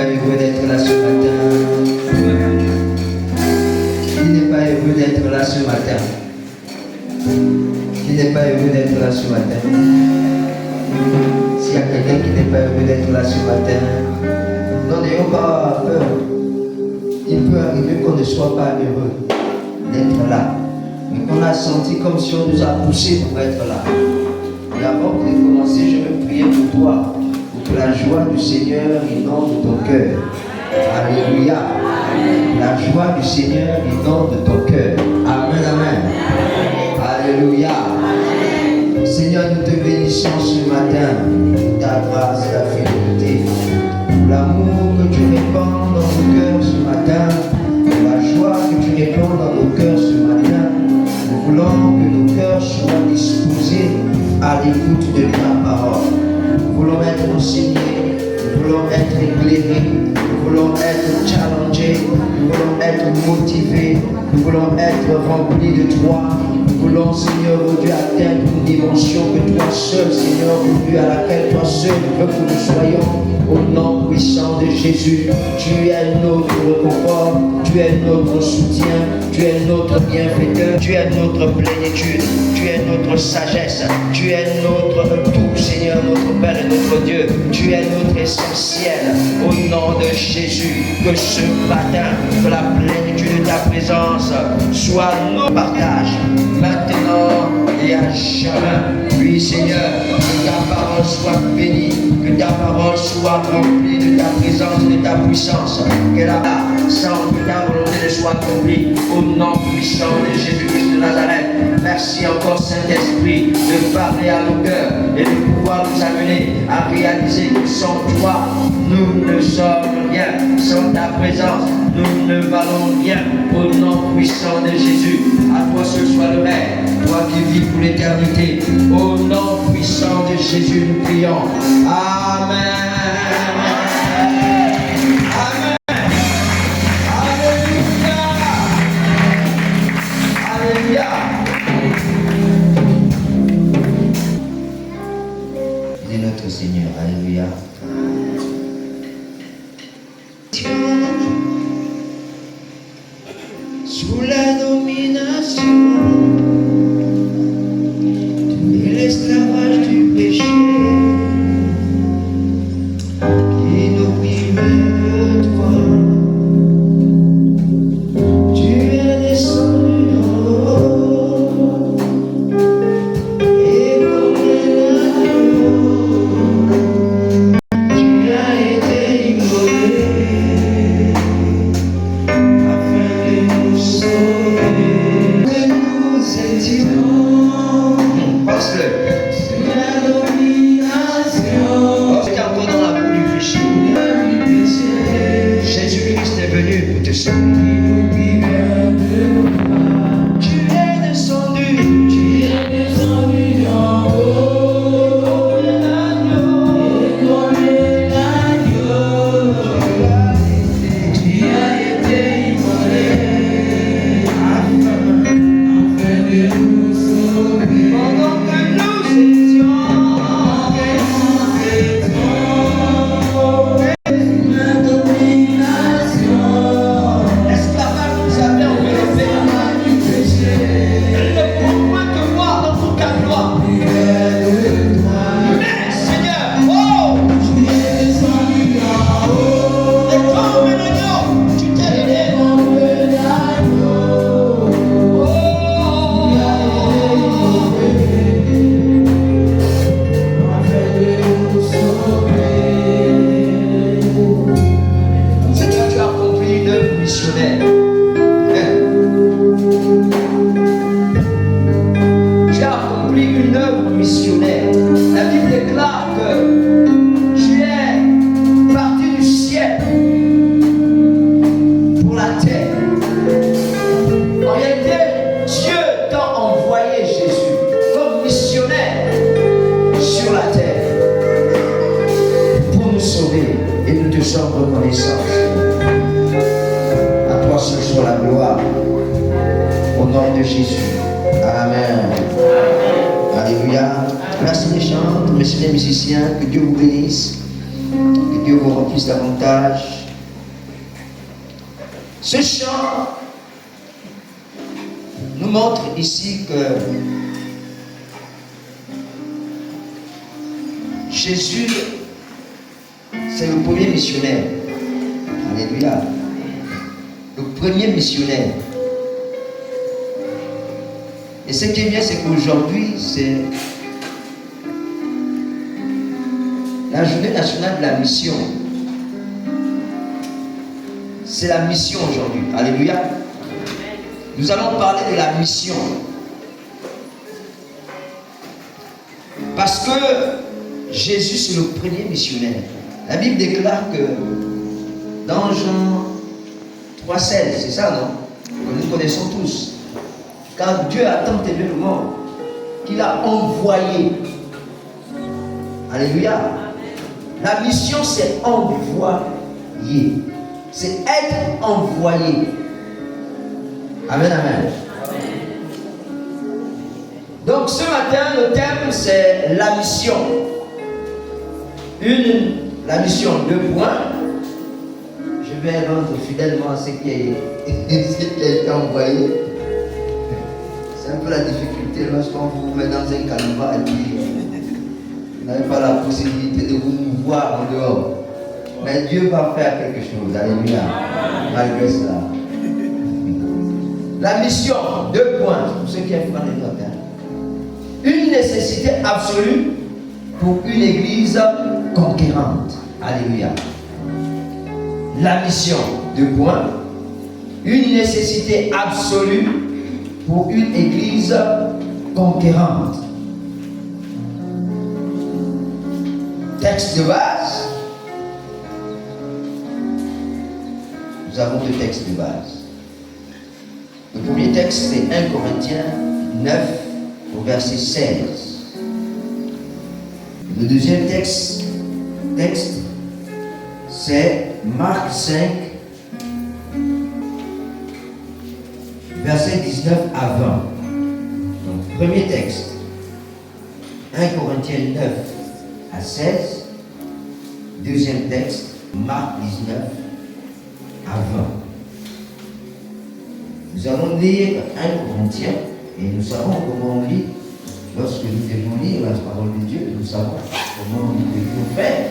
pas heureux d'être là ce matin? Qui n'est pas heureux d'être là ce matin? Qui n'est pas heureux d'être là ce matin? S'il y a quelqu'un qui n'est pas heureux d'être là ce matin, n'ayons pas peur. Il peut arriver qu'on ne soit pas heureux d'être là, mais qu'on a senti comme si on nous a poussé pour être là. Et avant de commencer, je veux prier pour toi, pour que la joie du Seigneur inonde ton cœur. Alléluia. La joie du Seigneur inonde ton cœur. Amen, amen. Alléluia. Seigneur, nous te bénissons ce matin pour ta grâce et ta fidélité, pour l'amour que tu répands dans nos cœurs ce matin, pour la joie que tu répands dans nos cœurs ce matin. Nous voulons que nos cœurs soient disposés à l'écoute de ta parole. Nous voulons être enseignés, nous voulons être éclairés, nous voulons être challengés, nous voulons être motivés, nous voulons être remplis de toi. Nous voulons, Seigneur, oh Dieu, atteindre une dimension que toi seul, Seigneur, oh Dieu, à laquelle toi seul veux que nous soyons. Au nom puissant de Jésus, tu es notre réconfort, tu es notre soutien, tu es notre bienfaiteur, tu es notre plénitude, tu es notre sagesse, tu es notre tout, Seigneur, notre Père et notre Dieu, tu es notre essentiel. Au nom de Jésus, que ce matin, que la plénitude de ta présence soit notre partage, maintenant et à jamais. Oui, Seigneur, que ta parole soit bénie, que ta parole soit remplie de ta présence et de ta puissance, que la sans que ta volonté soit accomplie au nom puissant de Jésus-Christ de Nazareth. Merci encore, Saint-Esprit, de parler à nos cœurs et de pouvoir nous amener à réaliser que sans toi, nous ne sommes rien. Sans ta présence, nous ne valons rien. Au nom puissant de Jésus, à toi seul soit le règne, toi qui vis pour l'éternité. Au nom puissant de Jésus, nous prions. Amen. Il est notre Seigneur, alléluia. Sous la domination de l'esclavage du péché qui nous privait de toi, tu es descendu en haut et comme l'agneau, tu as été immolé afin de nous sauver. Nous étions parce que c'est la domination. Tu es encore dans la boue du péché. Jésus-Christ est venu pour te sauver. Tu es descendu en haut et comme l'agneau, tu as été immolé afin de nous sauver. Pendant que nous étions la domination, l'esclavage nous avait enlevé du péché. Elle ne peut point te voir dans ton calvaire. Mais Seigneur, oh, tu es descendu en haut et comme un agneau, tu t'es donné comme un agneau. Oh, afin de nous sauver. Seigneur, tu as accompli une œuvre missionnaire. Tu as accompli une œuvre missionnaire. La Bible déclare que tu es parti du ciel pour la terre. En réalité, Dieu t'a envoyé Jésus comme missionnaire sur la terre pour nous sauver et nous te sommes reconnaissants. À toi seul soit la gloire. Au nom de Jésus. Amen. Alléluia. Merci les chants, merci les musiciens. Que Dieu vous bénisse. Que Dieu Dieu vous remplisse davantage. Ce chant nous montre ici que Jésus, c'est le premier missionnaire. Alléluia. Le premier missionnaire. Et ce qui est bien, c'est qu'aujourd'hui, c'est la journée nationale de la mission. C'est la mission aujourd'hui. Alléluia. Nous allons parler de la mission. Parce que Jésus, c'est le premier missionnaire. La Bible déclare que dans Jean 3,16, c'est ça, non? Que nous connaissons tous. Car Dieu a tant aimé le monde qu'il a envoyé. Alléluia. La mission, c'est envoyer. C'est être envoyé. Amen, amen. Donc ce matin, le thème, c'est la mission. La mission, 2 points. Je vais rendre fidèlement à ce qui a été envoyé. C'est un peu la difficulté lorsqu'on vous met dans un canevas et puis vous n'avez pas la possibilité de vous mouvoir en dehors. Mais Dieu va faire quelque chose. Alléluia. Malgré cela. La mission, 2 points. Pour ceux qui aiment prendre les notes. Une nécessité absolue pour une église conquérante. Alléluia. La mission, 2 points. Une nécessité absolue pour une église conquérante. Texte de base. Nous avons 2 textes de base. Le premier texte, c'est 1 Corinthiens 9, au verset 16. Le deuxième texte c'est Marc 5, verset 19 à 20. Donc, premier texte, 1 Corinthiens 9 à 16. Deuxième texte, Marc 19 à 20. Nous allons lire 1 Corinthiens et nous savons comment on lit. Lorsque nous devons lire la parole de Dieu, nous savons comment nous devons faire.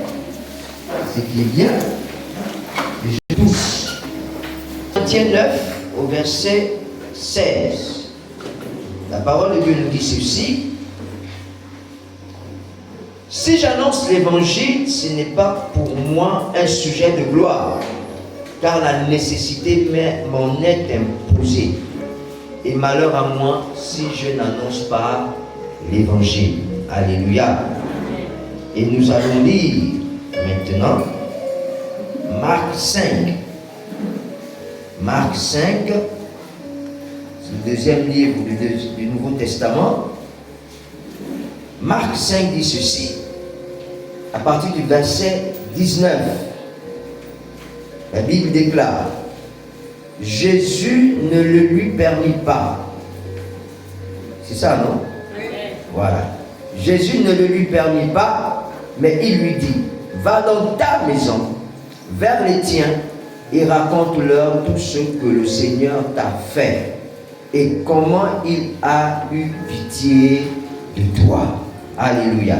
Ce qui est bien. Et je touche. Corinthiens 9 au verset 16. La parole de Dieu nous dit ceci. Si j'annonce l'évangile, ce n'est pas pour moi un sujet de gloire, car la nécessité m'en est imposée. Et malheur à moi si je n'annonce pas l'évangile. Alléluia. Et nous allons lire maintenant Marc 5. Marc 5, c'est le deuxième livre du Nouveau Testament. Marc 5 dit ceci, à partir du verset 19. La Bible déclare, Jésus ne le lui permit pas. C'est ça, non? Oui. Voilà. Jésus ne le lui permit pas, mais il lui dit, va dans ta maison, vers les tiens, et raconte-leur tout ce que le Seigneur t'a fait, et comment il a eu pitié de toi. Alléluia.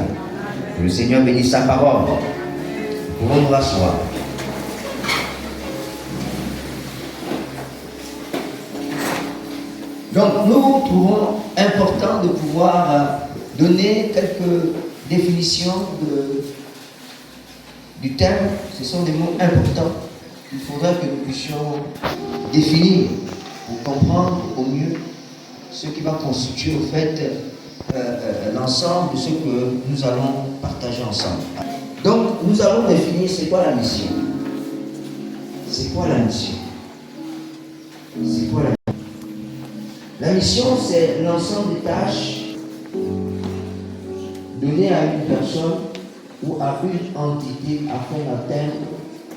Que le Seigneur bénisse sa parole. Nous pouvons nous rasseoir. Donc nous trouvons important de pouvoir donner quelques définitions du thème. Ce sont des mots importants. Il faudra que nous puissions définir pour comprendre au mieux ce qui va constituer au fait l'ensemble de ce que nous allons partager ensemble. Donc nous allons définir c'est quoi la mission. C'est quoi la mission? C'est quoi la mission? La mission, c'est l'ensemble des tâches données à une personne ou à une entité afin d'atteindre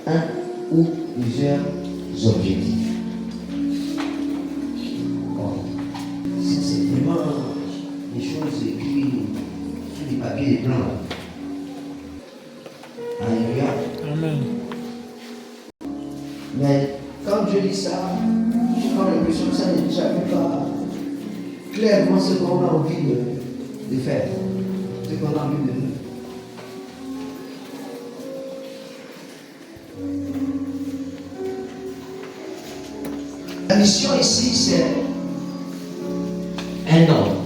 un ou plusieurs objectifs. Bon. C'est vraiment des choses écrites sur des papiers et des plans. Alléluia. Amen. Mais quand je lis ça, je prends l'impression que ça n'est jamais pas clairement ce qu'on a envie de faire, ce qu'on a envie de nous. La mission ici, c'est un ordre.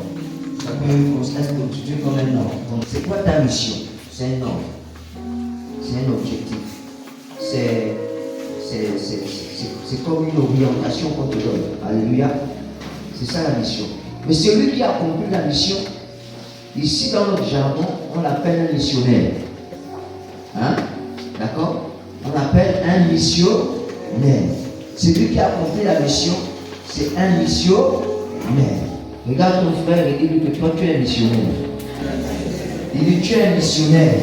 Ça peut être constitué comme un ordre. Donc, c'est quoi ta mission? C'est un ordre. C'est un objectif. C'est comme une orientation qu'on te donne. Alléluia. C'est ça la mission. Mais celui qui a accompli la mission, ici dans notre jargon, on l'appelle un missionnaire. Hein? D'accord? On l'appelle un missionnaire. Celui qui a accompli la mission, c'est un missionnaire. Regarde ton frère et dis-lui que toi tu es un missionnaire. Dis-lui tu es un missionnaire.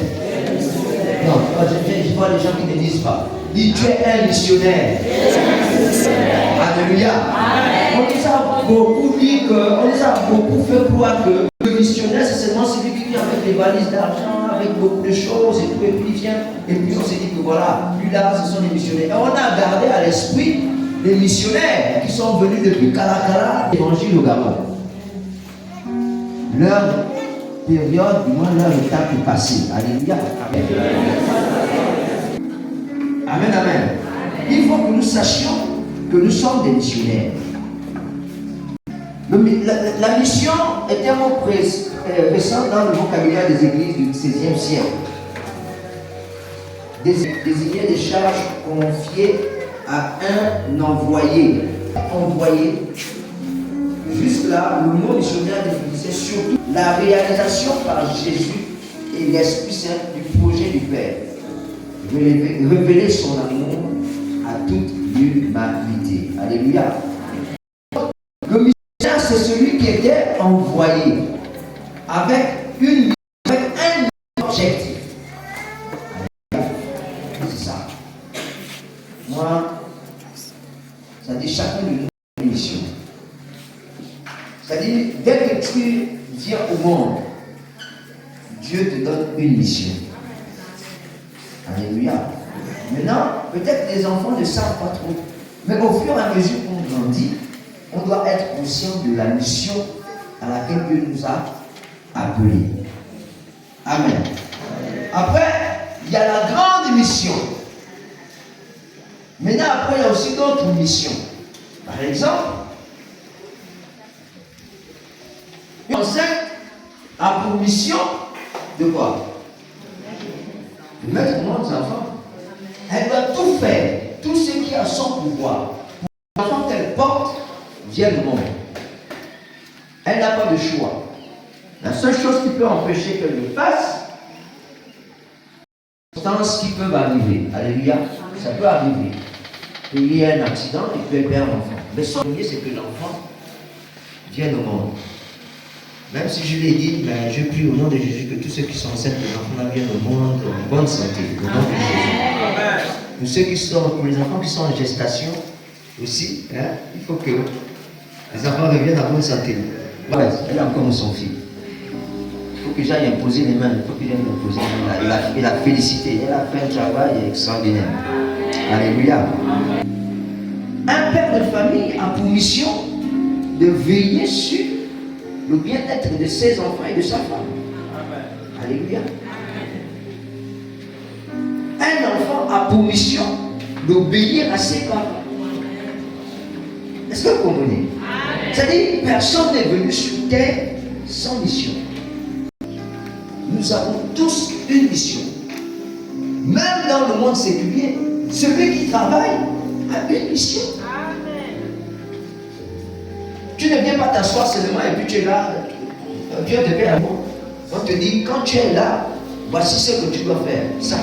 Non, je vois les gens qui ne disent pas. Dis tu es un missionnaire. Alléluia. On les a beaucoup dit que, on les a beaucoup fait croire que le missionnaire c'est seulement celui qui vient avec des valises d'argent, avec beaucoup de choses et tout, et puis il vient, et puis on s'est dit que voilà, plus là ce sont des missionnaires. Et on a gardé à l'esprit les missionnaires qui sont venus depuis Kalakala, l'évangile au Gabon. Leur période, du moins leur étape est passée. Alléluia. Amen, amen. Il faut que nous sachions que nous sommes des missionnaires. La mission est un mot récent dans le vocabulaire des églises du XVIe siècle. Désigner des charges confiées à un envoyé. Envoyé. Juste là, le mot missionnaire définissait surtout la réalisation par Jésus et l'Esprit Saint du projet du Père. Révéler son amour à toute l'humanité. Alléluia. Le missionnaire, c'est celui qui était envoyé avec un objectif. C'est ça. Moi, ça dit chacun de nous a une mission. C'est-à-dire, dès que tu viens au monde, Dieu te donne une mission. Alléluia. Maintenant, peut-être les enfants ne savent pas trop. Mais au fur et à mesure qu'on grandit, on doit être conscient de la mission à laquelle Dieu nous a appelés. Amen. Après, il y a la grande mission. Maintenant, après, il y a aussi d'autres missions. Par exemple, une enseigne a pour mission de quoi? De mettre au monde des enfants. Elle doit tout faire, tout ce qui est à son pouvoir, pour que l'enfant qu'elle porte vienne au monde. Elle n'a pas de choix. La seule chose qui peut empêcher qu'elle le fasse, c'est ce qui peut arriver. Alléluia. Ça peut arriver. Il y a un accident et puis elle perd l'enfant. Mais son premier, c'est que l'enfant vienne au monde. Même si je l'ai dit, mais je prie au nom de Jésus que tous ceux qui sont enceintes de l'enfant viennent au monde en bonne santé. Au nom de Jésus. Pour ceux qui sont, pour les enfants qui sont en gestation aussi, hein, il faut que les enfants reviennent en bonne santé. Voilà, elle a encore son fils. Il faut que j'aille imposer les mains, il faut que j'aille imposer les mains et la féliciter. Elle a fait un travail extraordinaire. Alléluia. Un père de famille a pour mission de veiller sur le bien-être de ses enfants et de sa femme. Amen. Alléluia. Un enfant a pour mission d'obéir à ses parents. Est-ce que vous comprenez? C'est-à-dire, personne n'est venu sur terre sans mission. Nous avons tous une mission. Même dans le monde séculier, celui qui travaille a une mission. Tu ne viens pas t'asseoir seulement et puis tu es là. Dieu te fait amour. On te dit, quand tu es là, voici ce que tu dois faire. Ça.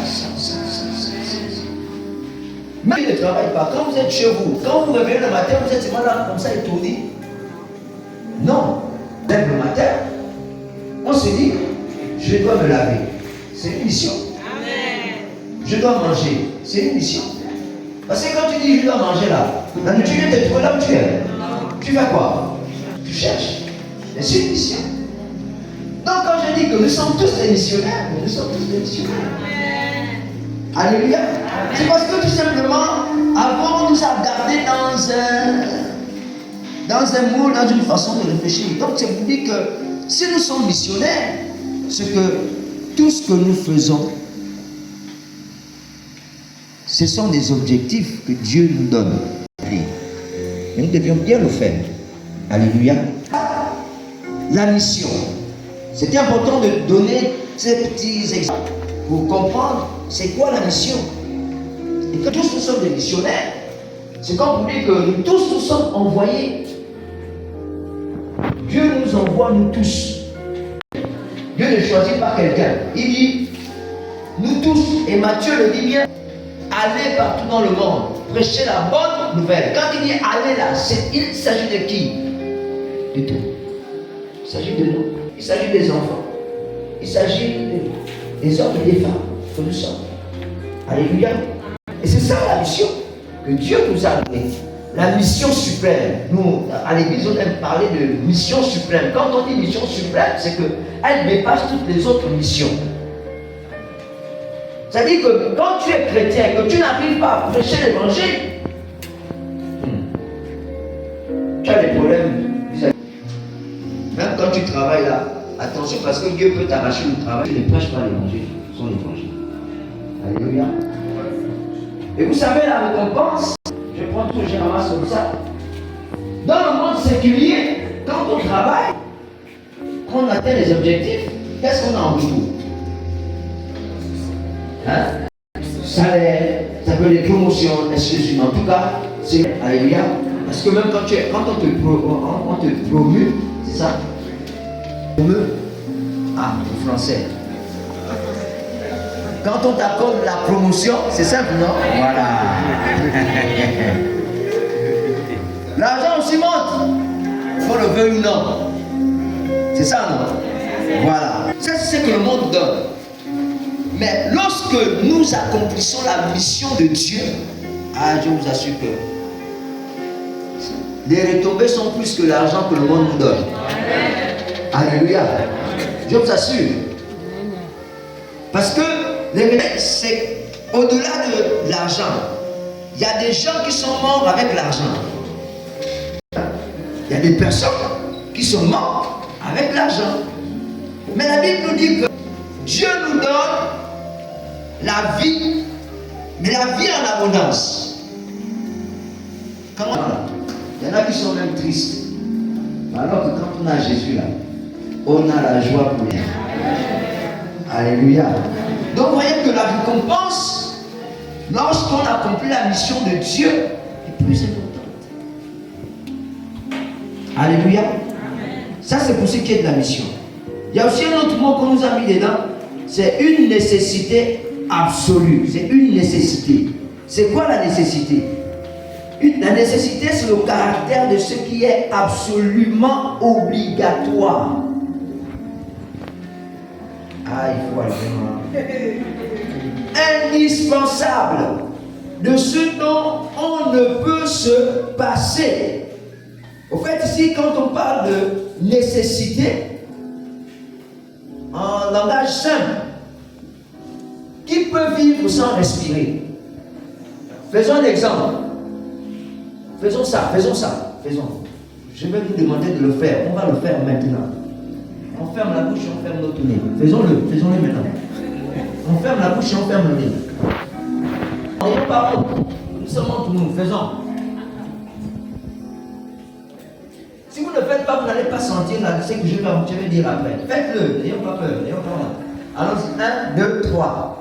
Mais il ne travaille pas. Quand vous êtes chez vous, quand vous revenez le matin, vous êtes seulement là comme ça étourdi. Non. Même le matin, on se dit, je dois me laver. C'est une mission. Je dois manger. C'est une mission. Parce que quand tu dis je dois manger là, tu viens te trouver là où tu es. Tu fais quoi? Tu cherches. Mais c'est une mission. Donc quand je dis que nous sommes tous des missionnaires, nous sommes tous des missionnaires. Alléluia. C'est parce que tout simplement, avant, on nous a gardés dans un moule, dans une façon de réfléchir. Donc, c'est pour dire que si nous sommes missionnaires, c'est que tout ce que nous faisons, ce sont des objectifs que Dieu nous donne. Et nous devions bien le faire. Alléluia. La mission. C'est important de donner ces petits exemples pour comprendre c'est quoi la mission. Et que tous nous sommes des missionnaires. C'est comme vous dire que nous tous nous sommes envoyés. Dieu nous envoie, nous tous. Dieu ne choisit pas quelqu'un. Il dit, nous tous, et Matthieu le dit bien, allez partout dans le monde, prêcher la bonne nouvelle. Quand il dit allez là, il s'agit de qui? Du tout. Il s'agit de nous. Il s'agit des enfants. Il s'agit des hommes et des femmes que nous sommes. Alléluia. Et c'est ça la mission que Dieu nous a donnée. La mission suprême. Nous, à l'église, on aime parler de mission suprême. Quand on dit mission suprême, c'est qu'elle dépasse toutes les autres missions. C'est-à-dire que quand tu es chrétien et que tu n'arrives pas à prêcher l'évangile, tu as des problèmes. Même quand tu travailles là, attention parce que Dieu peut t'arracher le travail. Tu ne prêches pas l'évangile, son évangile. Alléluia. Et vous savez la récompense, je prends tout, je ramasse comme ça. Dans le monde séculier, quand on travaille, quand on atteint les objectifs, qu'est-ce qu'on a en retour? Hein? Salaire, ça peut être des promotions, ainsi de suite. En tout cas, c'est alléluia. Parce que même quand on te promue, c'est ça? Promue. Ah, le français. Quand on t'accorde la promotion, c'est simple, non? Voilà. L'argent aussi monte. Qu'on le veuille ou non. C'est ça, non? Voilà. Ça, c'est ce que le monde donne. Mais lorsque nous accomplissons la mission de Dieu, je vous assure que les retombées sont plus que l'argent que le monde nous donne. Alléluia. Je vous assure. Parce que c'est au-delà de l'argent. Il y a des gens qui sont morts avec l'argent. Il y a des personnes qui sont mortes avec l'argent. Mais la Bible nous dit que Dieu nous donne la vie, mais la vie en abondance. Comment? Il y en a qui sont même tristes. Alors que quand on a Jésus là, on a la joie pour rien. Alléluia. Donc vous voyez que la récompense, lorsqu'on accomplit la mission de Dieu, est plus importante. Alléluia. Ça c'est pour ce qui est de la mission. Il y a aussi un autre mot qu'on nous a mis dedans, c'est une nécessité absolue. C'est une nécessité. C'est quoi la nécessité? La nécessité, c'est le caractère de ce qui est absolument obligatoire. Il faut aller. Indispensable. De ce dont on ne peut se passer. Au fait, ici, quand on parle de nécessité, en langage simple, qui peut vivre sans respirer? Faisons un exemple. Faisons ça. Je vais vous demander de le faire. On va le faire maintenant. On ferme la bouche et on ferme notre nez. Faisons-le maintenant. On ferme la bouche et on ferme le nez. N'ayons pas honte. Nous sommes entre nous. Faisons. Si vous ne le faites pas, vous n'allez pas sentir ce que je vais dire après. Faites-le. N'ayons pas peur. Allons-y. 1, 2, 3.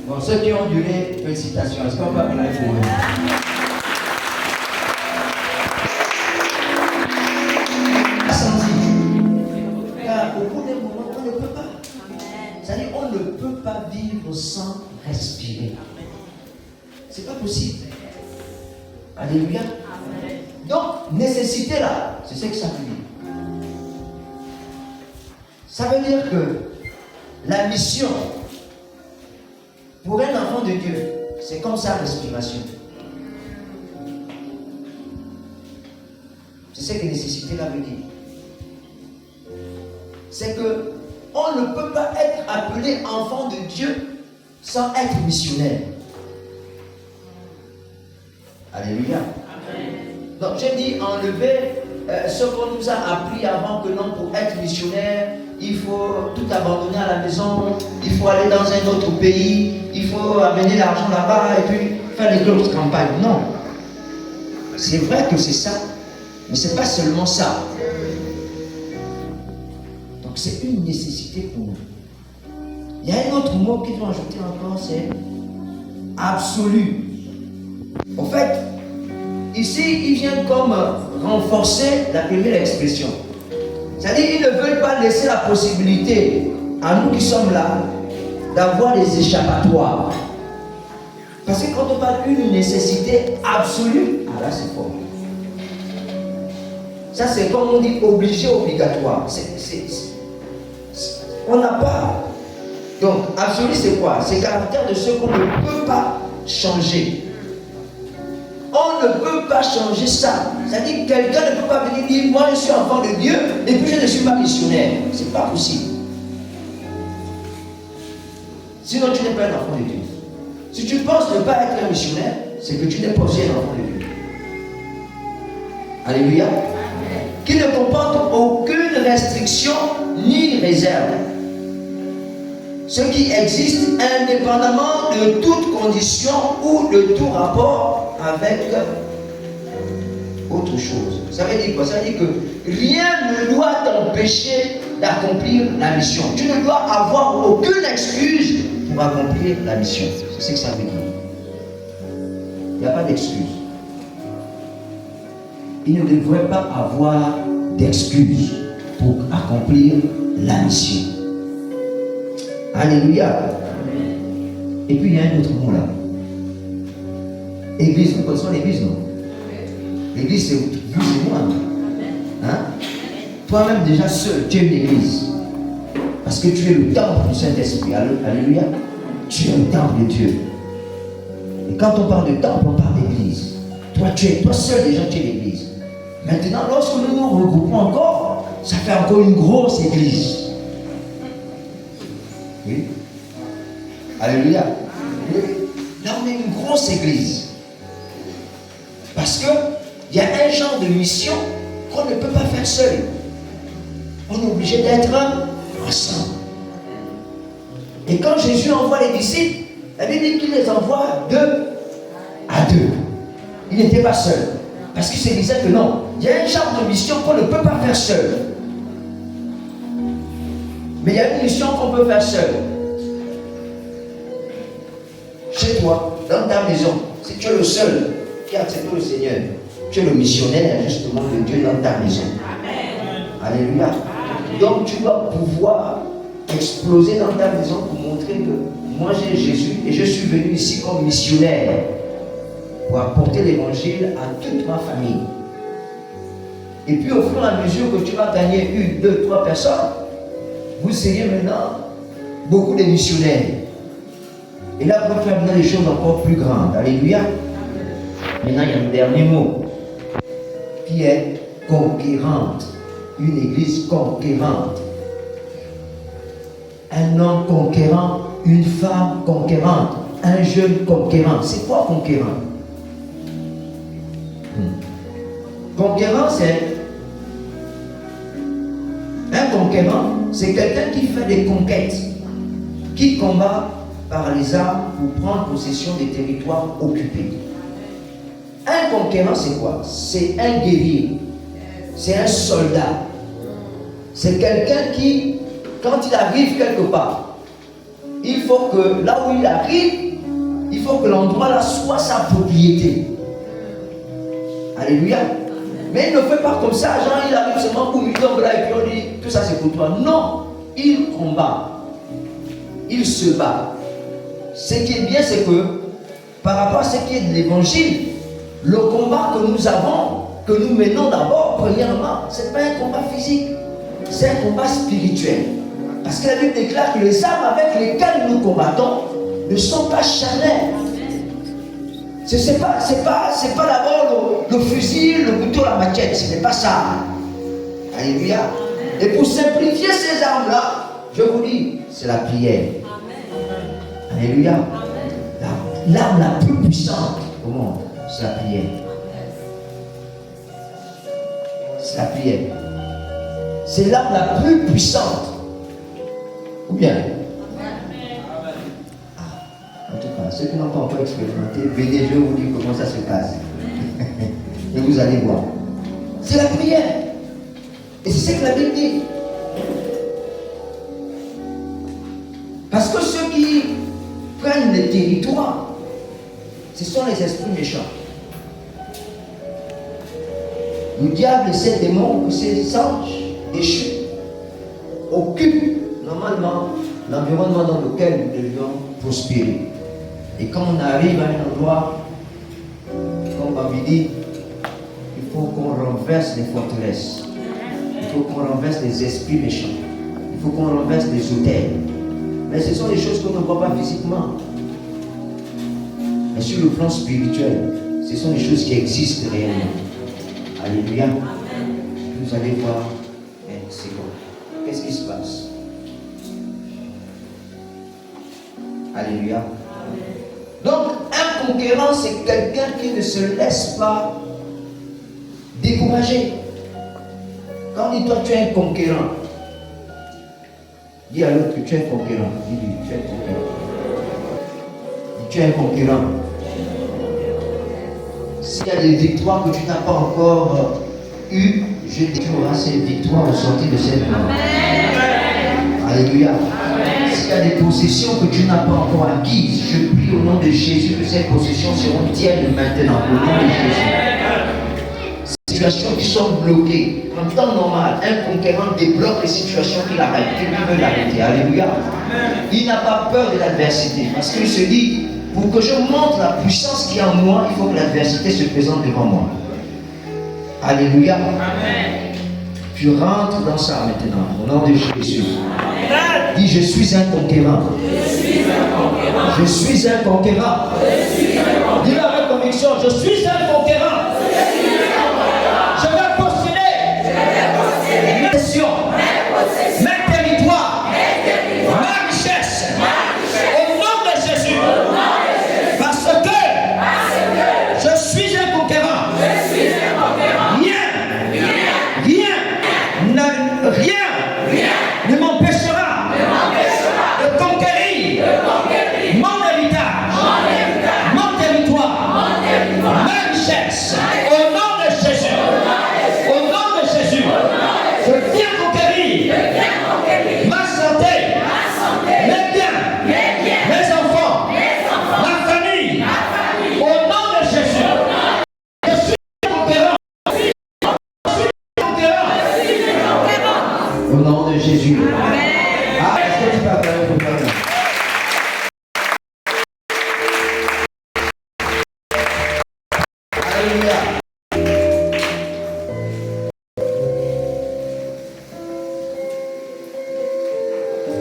Bon, ceux qui ont duré, félicitations. Est-ce qu'on va prendre pour eux? Au bout d'un moment, on ne peut pas. C'est-à-dire, on ne peut pas vivre sans respirer. C'est pas possible. Alléluia. Donc, nécessité là, c'est ce que ça veut dire. Ça veut dire que la mission pour un enfant de Dieu, c'est comme sa respiration. C'est ce que nécessité là veut dire. C'est que on ne peut pas être appelé enfant de Dieu sans être missionnaire. Alléluia. Donc j'ai dit enlever ce qu'on nous a appris avant que non, pour être missionnaire, il faut tout abandonner à la maison, il faut aller dans un autre pays, il faut amener l'argent là-bas et puis faire des grosses campagnes. Non. C'est vrai que c'est ça, mais ce n'est pas seulement ça. Donc c'est une nécessité pour nous. Il y a un autre mot qu'ils ont ajouté encore, c'est absolu. En fait, ici, il vient comme renforcer la première expression. C'est-à-dire qu'ils ne veulent pas laisser la possibilité à nous qui sommes là d'avoir des échappatoires. Parce que quand on parle d'une nécessité absolue, ah là c'est fort. Ça c'est comme on dit obligé, obligatoire. On n'a pas. Donc absolu c'est quoi? C'est le caractère de ce qu'on ne peut pas changer. On ne peut pas changer ça. C'est-à-dire que quelqu'un ne peut pas venir dire moi je suis enfant de Dieu et puis je ne suis pas missionnaire. C'est pas possible. Sinon tu n'es pas un enfant de Dieu. Si tu penses ne pas être un missionnaire, c'est que tu n'es pas aussi un enfant de Dieu. Alléluia. Qui ne comporte aucune restriction ni réserve. Ce qui existe indépendamment de toute condition ou de tout rapport avec autre chose. Ça veut dire quoi? Ça veut dire que rien ne doit t'empêcher d'accomplir la mission. Tu ne dois avoir aucune excuse pour accomplir la mission. C'est ce que ça veut dire. Il n'y a pas d'excuse. Il ne devrait pas avoir d'excuses pour accomplir la mission. Alléluia. Et puis il y a un autre mot là. Église, nous connaissons l'église, non? L'église, c'est vous et moi. Hein? Toi-même, déjà seul, tu es une église. Parce que tu es le temple du Saint-Esprit. Alléluia. Tu es le temple de Dieu. Et quand on parle de temple, on parle d'église. Toi seul, déjà, tu es l'église. Maintenant, lorsque nous nous regroupons encore, ça fait encore une grosse église. Oui. Alléluia. Là, on est une grosse église. Parce qu'il y a un genre de mission qu'on ne peut pas faire seul. On est obligé d'être ensemble. Et quand Jésus envoie les disciples, la Bible dit qu'il les envoie 2 à 2. Il n'était pas seul. Parce qu'il se disait que non, il y a un genre de mission qu'on ne peut pas faire seul. Mais il y a une mission qu'on peut faire seul. Chez toi, dans ta maison, si tu es le seul qui a accepté le Seigneur, tu es le missionnaire justement de Dieu dans ta maison. Amen. Alléluia. Donc tu dois pouvoir exploser dans ta maison pour montrer que moi j'ai Jésus et je suis venu ici comme missionnaire pour apporter l'évangile à toute ma famille. Et puis au fur et à mesure que tu vas gagner 1, 2, 3 personnes, vous seriez maintenant beaucoup de missionnaires. Et là, vous pouvez faire maintenant des choses encore plus grandes. Alléluia. Maintenant, il y a un dernier mot qui est conquérante. Une église conquérante. Un homme conquérant, une femme conquérante, un jeune conquérant. C'est quoi conquérant? Conquérant, c'est un conquérant, c'est quelqu'un qui fait des conquêtes, qui combat par les armes pour prendre possession des territoires occupés. Un conquérant, c'est quoi? C'est un guerrier, c'est un soldat, c'est quelqu'un qui, quand il arrive quelque part, il faut que là où il arrive, il faut que l'endroit là soit sa propriété. Alléluia. Mais il ne fait pas comme ça, genre il arrive seulement pour lui tomber là et puis on dit tout ça c'est pour toi. Non, il combat, il se bat. Ce qui est bien, c'est que par rapport à ce qui est de l'évangile, Le combat que nous avons, que nous menons d'abord, premièrement, ce n'est pas un combat physique, c'est un combat spirituel. Parce que la Bible déclare que les armes avec lesquelles nous combattons ne sont pas charnelles. Ce n'est pas d'abord le fusil, le couteau, la machette, ce n'est pas ça. Alléluia. Et pour simplifier ces armes-là, je vous dis, c'est la prière. Alléluia. L'arme la plus puissante au monde, c'est la prière. C'est la prière. C'est l'arme la plus puissante. Ou bien? En tout cas, ceux qui n'ont pas encore expérimenté, venez, je vais vous dire comment ça se passe. Et vous allez voir. C'est la prière. Et c'est ce que la Bible dit. Parce que ceux qui prennent les territoires, ce sont les esprits méchants. Le diable et ses démons, ses anges déchus, occupent normalement l'environnement dans lequel nous devions prospérer. Et quand on arrive à un endroit, comme Babi dit, il faut qu'on renverse les forteresses. Il faut qu'on renverse les esprits méchants. Il faut qu'on renverse les autels. Mais ce sont des choses qu'on ne voit pas physiquement. Mais sur le plan spirituel, ce sont des choses qui existent réellement. Alléluia. Vous allez voir un second. Qu'est-ce qui se passe? Alléluia. Donc, un conquérant, c'est quelqu'un qui ne se laisse pas décourager. Quand on dit toi, tu es un conquérant, dis à l'autre que tu es un conquérant. Dis-lui, tu es un conquérant. Dis, tu es un conquérant. S'il y a des victoires que tu n'as pas encore eues, je dis que tu auras ces victoires au sortir de cette mort. Alléluia. S'il y a des possessions que tu n'as pas encore acquises, je prie au nom de Jésus que ces possessions seront tiennes maintenant, au nom de Jésus. Situations qui sont bloquées. En temps normal, un conquérant débloque les situations qu'il arrête, qu'il veut l'arrêter. Alléluia. Il n'a pas peur de l'adversité parce qu'il se dit, pour que je montre la puissance qu'il y a en moi, il faut que l'adversité se présente devant moi. Alléluia. Amen. Tu rentres dans ça maintenant, au nom de Jésus. Amen. Dis, je suis un conquérant. Je suis un conquérant. Dis-le avec conviction, je suis un conquérant. Je vais posséder mes possessions, mes territoires, ma richesse, au nom de Jésus. Parce que je suis un conquérant. Rien ne m'empêchera de conquérir mon héritage, mon territoire, ma richesse. Au nom de Jésus. Au nom de Jésus. Je viens conquérir ma santé, mes biens, mes enfants, ma famille. Au nom de Jésus. Je suis conquérant. Au nom de Jésus. Ah, est-ce que tu peux appeler pour toi? Alléluia.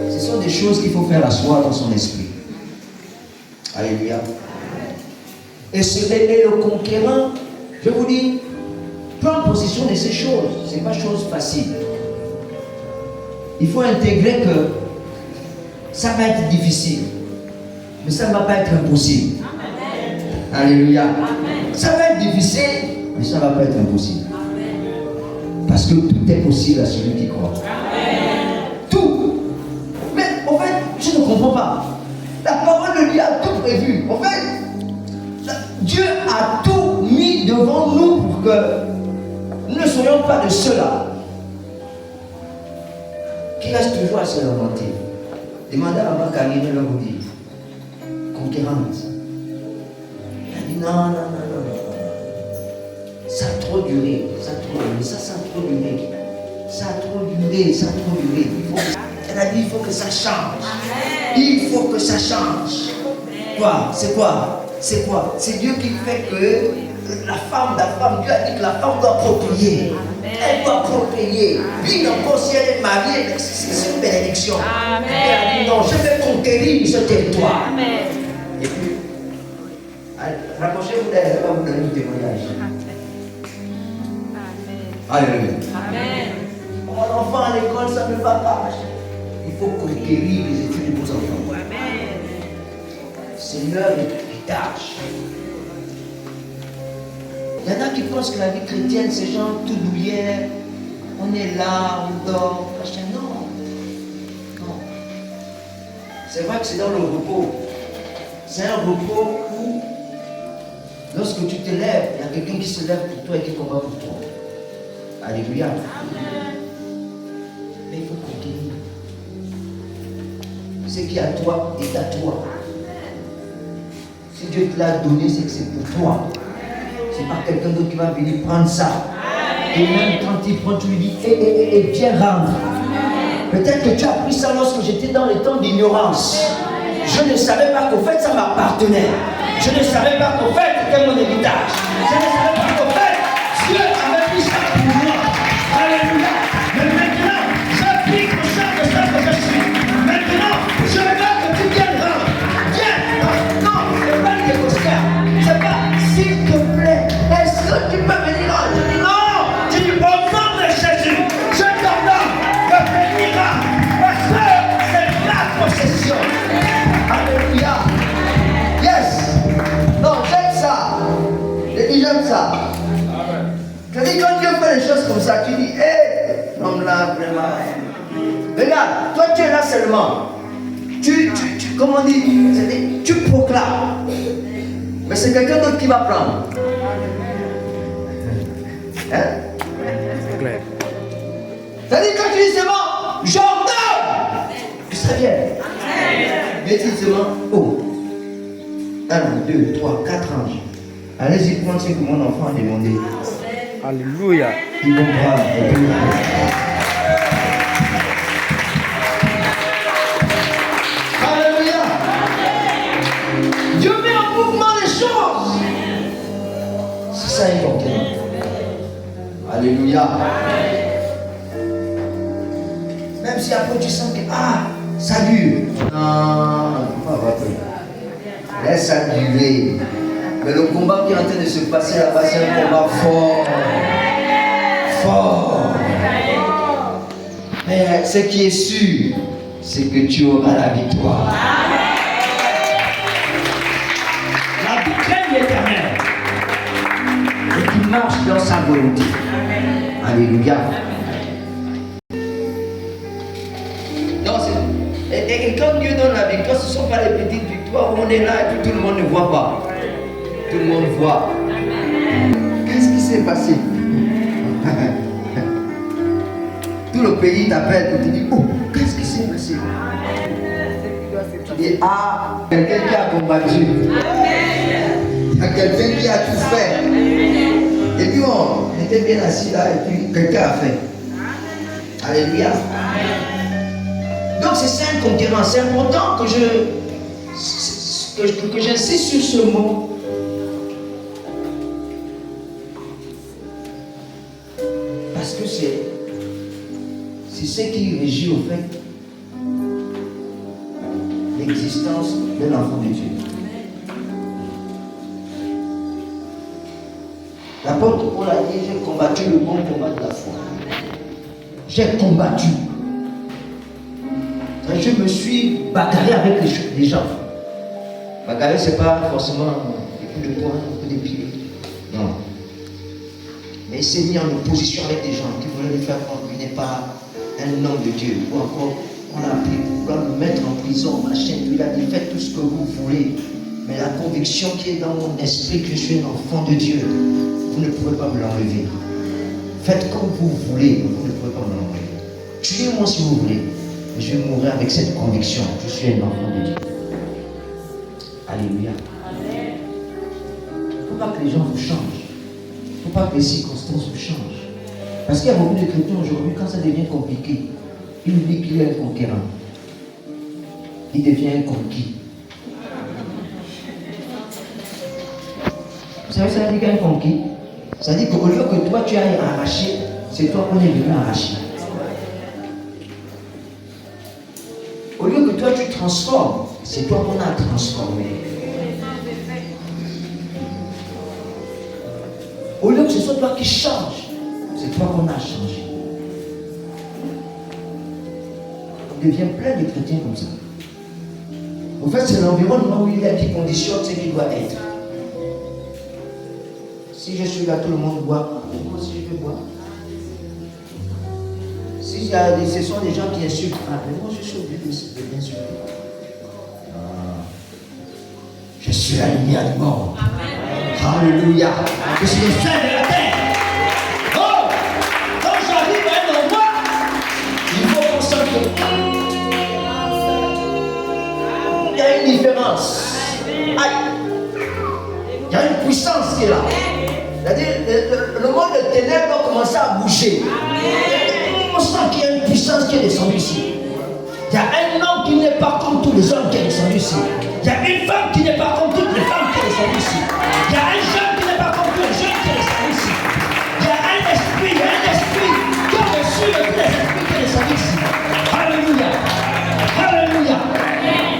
Ce sont des choses qu'il faut faire asseoir dans son esprit. Alléluia. Et se révéler le conquérant, je vous dis, prendre possession de ces choses, ce n'est pas chose facile. Il faut intégrer que ça va être difficile, mais ça ne va pas être impossible. Amen. Alléluia. Amen. Ça va être difficile, mais ça ne va pas être impossible. Amen. Parce que tout est possible à celui qui croit. Amen. Tout. Mais en fait, je ne comprends pas. La parole de Dieu a tout prévu. En fait, Dieu a tout mis devant nous pour que nous ne soyons pas de ceux-là qui reste toujours à se lamenter. Demandez à ma Karine, elle vous dit, conquérante. Elle a dit non. Ça a trop duré, ça a trop duré. Elle a dit, il faut que ça change. Il faut que ça change. Quoi? C'est quoi? C'est Dieu qui fait que la femme, Dieu a dit que la femme doit procréer. Elle doit procréer. Puis encore si elle est mariée, c'est une bénédiction. Amen. Elle a dit non, je vais conquérir ce territoire. Amen. Et puis, rapprochez-vous d'elle, elle va vous donner un témoignage. Alléluia. Amen. Mon enfant à l'école, ça ne va pas. Il faut conquérir les études de vos enfants. Amen. C'est leur héritage. Il y en a qui pensent que la vie chrétienne, c'est genre tout douillet. On est là, on dort. Non. Non. C'est vrai que c'est dans le repos. C'est un repos où, lorsque tu te lèves, il y a quelqu'un qui se lève pour toi et qui combat pour toi. Alléluia. Amen. Mais il faut conquérir. Ce qui est à toi est à toi. Si Dieu te l'a donné, c'est que c'est pour toi. C'est pas quelqu'un d'autre qui va venir prendre ça. Et même quand il prend, tu lui dis, viens rendre. Peut-être que tu as pris ça lorsque j'étais dans les temps d'ignorance. Je ne savais pas qu'au fait ça m'appartenait. Je ne savais pas qu'au fait c'était mon héritage. Je ne savais pas qu'au fait Dieu avait pris ça pour moi. Alléluia. Mais maintenant, j'applique au sein de ça que je suis. Maintenant, je regarde que tu viennes rendre. Viens. Non, c'est pas le Oscar. C'est pas, s'il te plaît, est-ce que tu peux venir rendre? Je dis non. Je dis au nom de Jésus, je t'ordonne de venir rendre. Parce que c'est ma possession. Alléluia. Yes. Non, j'aime ça. J'ai dit j'aime ça. Je dis quand Dieu fait les choses comme ça, tu dis, hé, l'homme là, vraiment. Regarde, toi tu es là seulement. Comment on dit, tu proclames. Mais c'est quelqu'un d'autre qui va prendre. Hein? C'est clair. C'est-à-dire quand tu dis seulement, j'ordonne, que ça vienne. Mais dis seulement, oh, 1, 2, 3, 4 anges. Allez-y prendre ce que mon enfant a demandé. Alléluia. Ils vont prendre. Alléluia. Dieu met en mouvement les choses. C'est ça important. Alléluia. Même si après tu sens que ça dure. Non, pas vrai. Laisse ça durer. Mais le combat qui est en train de se passer là-bas, c'est un combat fort. Fort. Mais ce qui est sûr, c'est que tu auras la victoire. La victoire est éternelle. Et qui marche dans sa volonté. Alléluia. Et quand Dieu donne la victoire, ce ne sont pas les petites victoires où on est là et puis tout le monde ne voit pas. Tout le monde voit. Qu'est-ce qui s'est passé? Tout le pays t'appelle et te dit, oh, qu'est-ce qui s'est passé? Tu dis, quelqu'un qui a combattu. Il y a quelqu'un qui a tout fait. Et puis on était bien assis là et puis quelqu'un a fait. Alléluia. Donc c'est ça un conquérant. C'est important que j'insiste sur ce mot. Parce que c'est ce qui régit au fait l'existence de l'enfant de Dieu. L'apôtre Paul a dit, j'ai combattu le bon combat de la foi. J'ai combattu. Je me suis bagarré avec les gens. Bagarrer, ce n'est pas forcément des coups de poing, des coups de pied. Non. Mais il s'est mis en opposition avec des gens qui voulaient lui faire croire qu'il n'est pas un homme de Dieu. Ou encore, on l'a appelé pour le mettre en prison, machin. Il a dit, faites tout ce que vous voulez. Mais la conviction qui est dans mon esprit que je suis un enfant de Dieu, vous ne pouvez pas me l'enlever. Faites comme vous voulez, vous ne pouvez pas me l'enlever. Tuez-moi si vous voulez. Mais je vais mourir avec cette conviction. Je suis un enfant de Dieu. Alléluia. Il ne faut pas que les gens vous changent. Il ne faut pas que les circonstances vous changent. Parce qu'il y a beaucoup de chrétiens aujourd'hui, quand ça devient compliqué, il oublie qu'il est un conquérant. Il devient un conquis. Vous Ça veut dire qu'un conquis, ça veut dire qu'au lieu que toi tu ailles arracher, c'est toi qu'on est venu arracher. Au lieu que toi tu transformes, c'est toi qu'on a transformé. Au lieu que ce soit toi qui change, c'est toi qu'on a changé. On devient plein de chrétiens comme ça. En fait, c'est l'environnement où il est qui conditionne ce qu'il doit être. Si je suis là, tout le monde boit. Moi aussi, je vais boire. Si ce sont des gens qui insultent, moi je suis obligé de bien insulter. Je suis aligné à mort. Alléluia. Je suis le saint de la terre. Oh, quand j'arrive à un endroit, il faut qu'on sente que il y a une différence. Aïe. Il y a une puissance qui est là. C'est-à-dire, le monde de ténèbres doit commencer à bouger. On sent qu'il y a une puissance qui est descendue ici. Il y a un homme qui n'est pas comme tous les hommes qui est descendu ici. Il y a une femme qui n'est pas comme toutes les femmes qui est descendue ici. Il y a un jeune qui n'est pas comme tous les jeunes qui est descendu ici. Il y a un esprit qui a reçu de tous les esprits qui est descendu ici. Alléluia. Alléluia.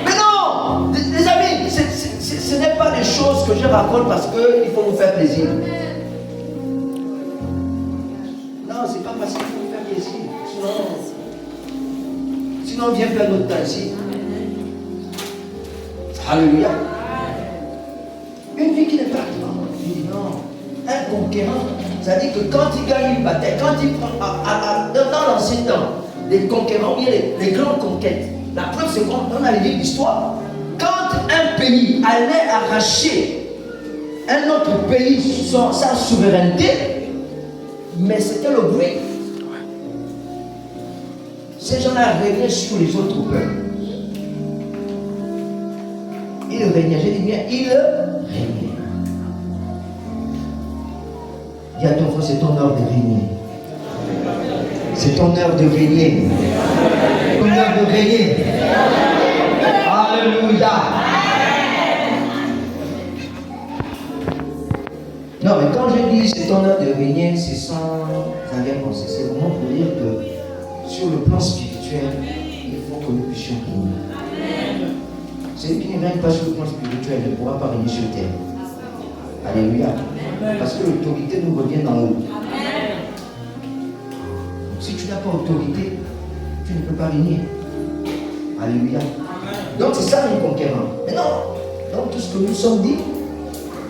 Mais non, les amis, ce n'est pas des choses que je raconte parce qu'il faut vous faire plaisir. Non, c'est pas parce qu'il faut vous faire plaisir. Sinon on vient faire notre temps ici. Alléluia. Une vie qui n'est pas non. Un conquérant, ça dit que quand il gagne une bataille, quand il prend dans l'ancien temps, les conquérants, il y a les grandes conquêtes. La preuve, c'est qu'on a les livres d'histoire. Quand un pays allait arracher un autre pays sa souveraineté, mais c'était le bruit. Ces gens-là régnaient sur les autres peuples. Ils régnaient, j'ai dit bien, ils régnaient. Dis à ton frère, c'est ton heure de régner. C'est ton heure de régner. Ton heure de régner. Alléluia. Non, mais quand je dis c'est ton heure de régner, c'est sans arrière-pensée. C'est vraiment pour dire que sur le plan spirituel, il faut que nous puissions régner. Celui qui ne règne pas sur le plan spirituel ne pourra pas régner sur terre. Alléluia. Parce que l'autorité nous revient d'en haut. Si tu n'as pas autorité, tu ne peux pas régner. Alléluia. Donc c'est ça les conquérants. Mais non, donc tout ce que nous sommes dit,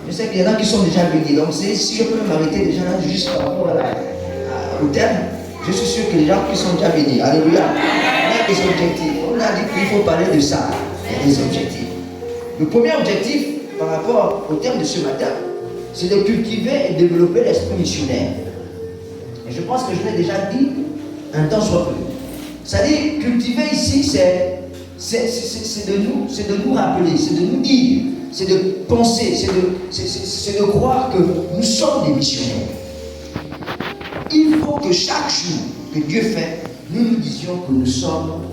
je sais qu'il y en a qui sont déjà bénis. Donc si je peux m'arrêter déjà là, juste par rapport au terme, je suis sûr que les gens qui sont déjà bénis. Alléluia. Il y a des objectifs. On a dit qu'il faut parler de ça. Il y a des objectifs. Le premier objectif par rapport au terme de ce matin, c'est de cultiver et développer l'esprit missionnaire. Et je pense que je l'ai déjà dit un temps soit peu. C'est-à-dire, cultiver ici, c'est de nous rappeler, c'est de nous dire, c'est de penser, c'est de croire que nous sommes des missionnaires. Il faut que chaque jour que Dieu fait, nous nous disions que nous sommes,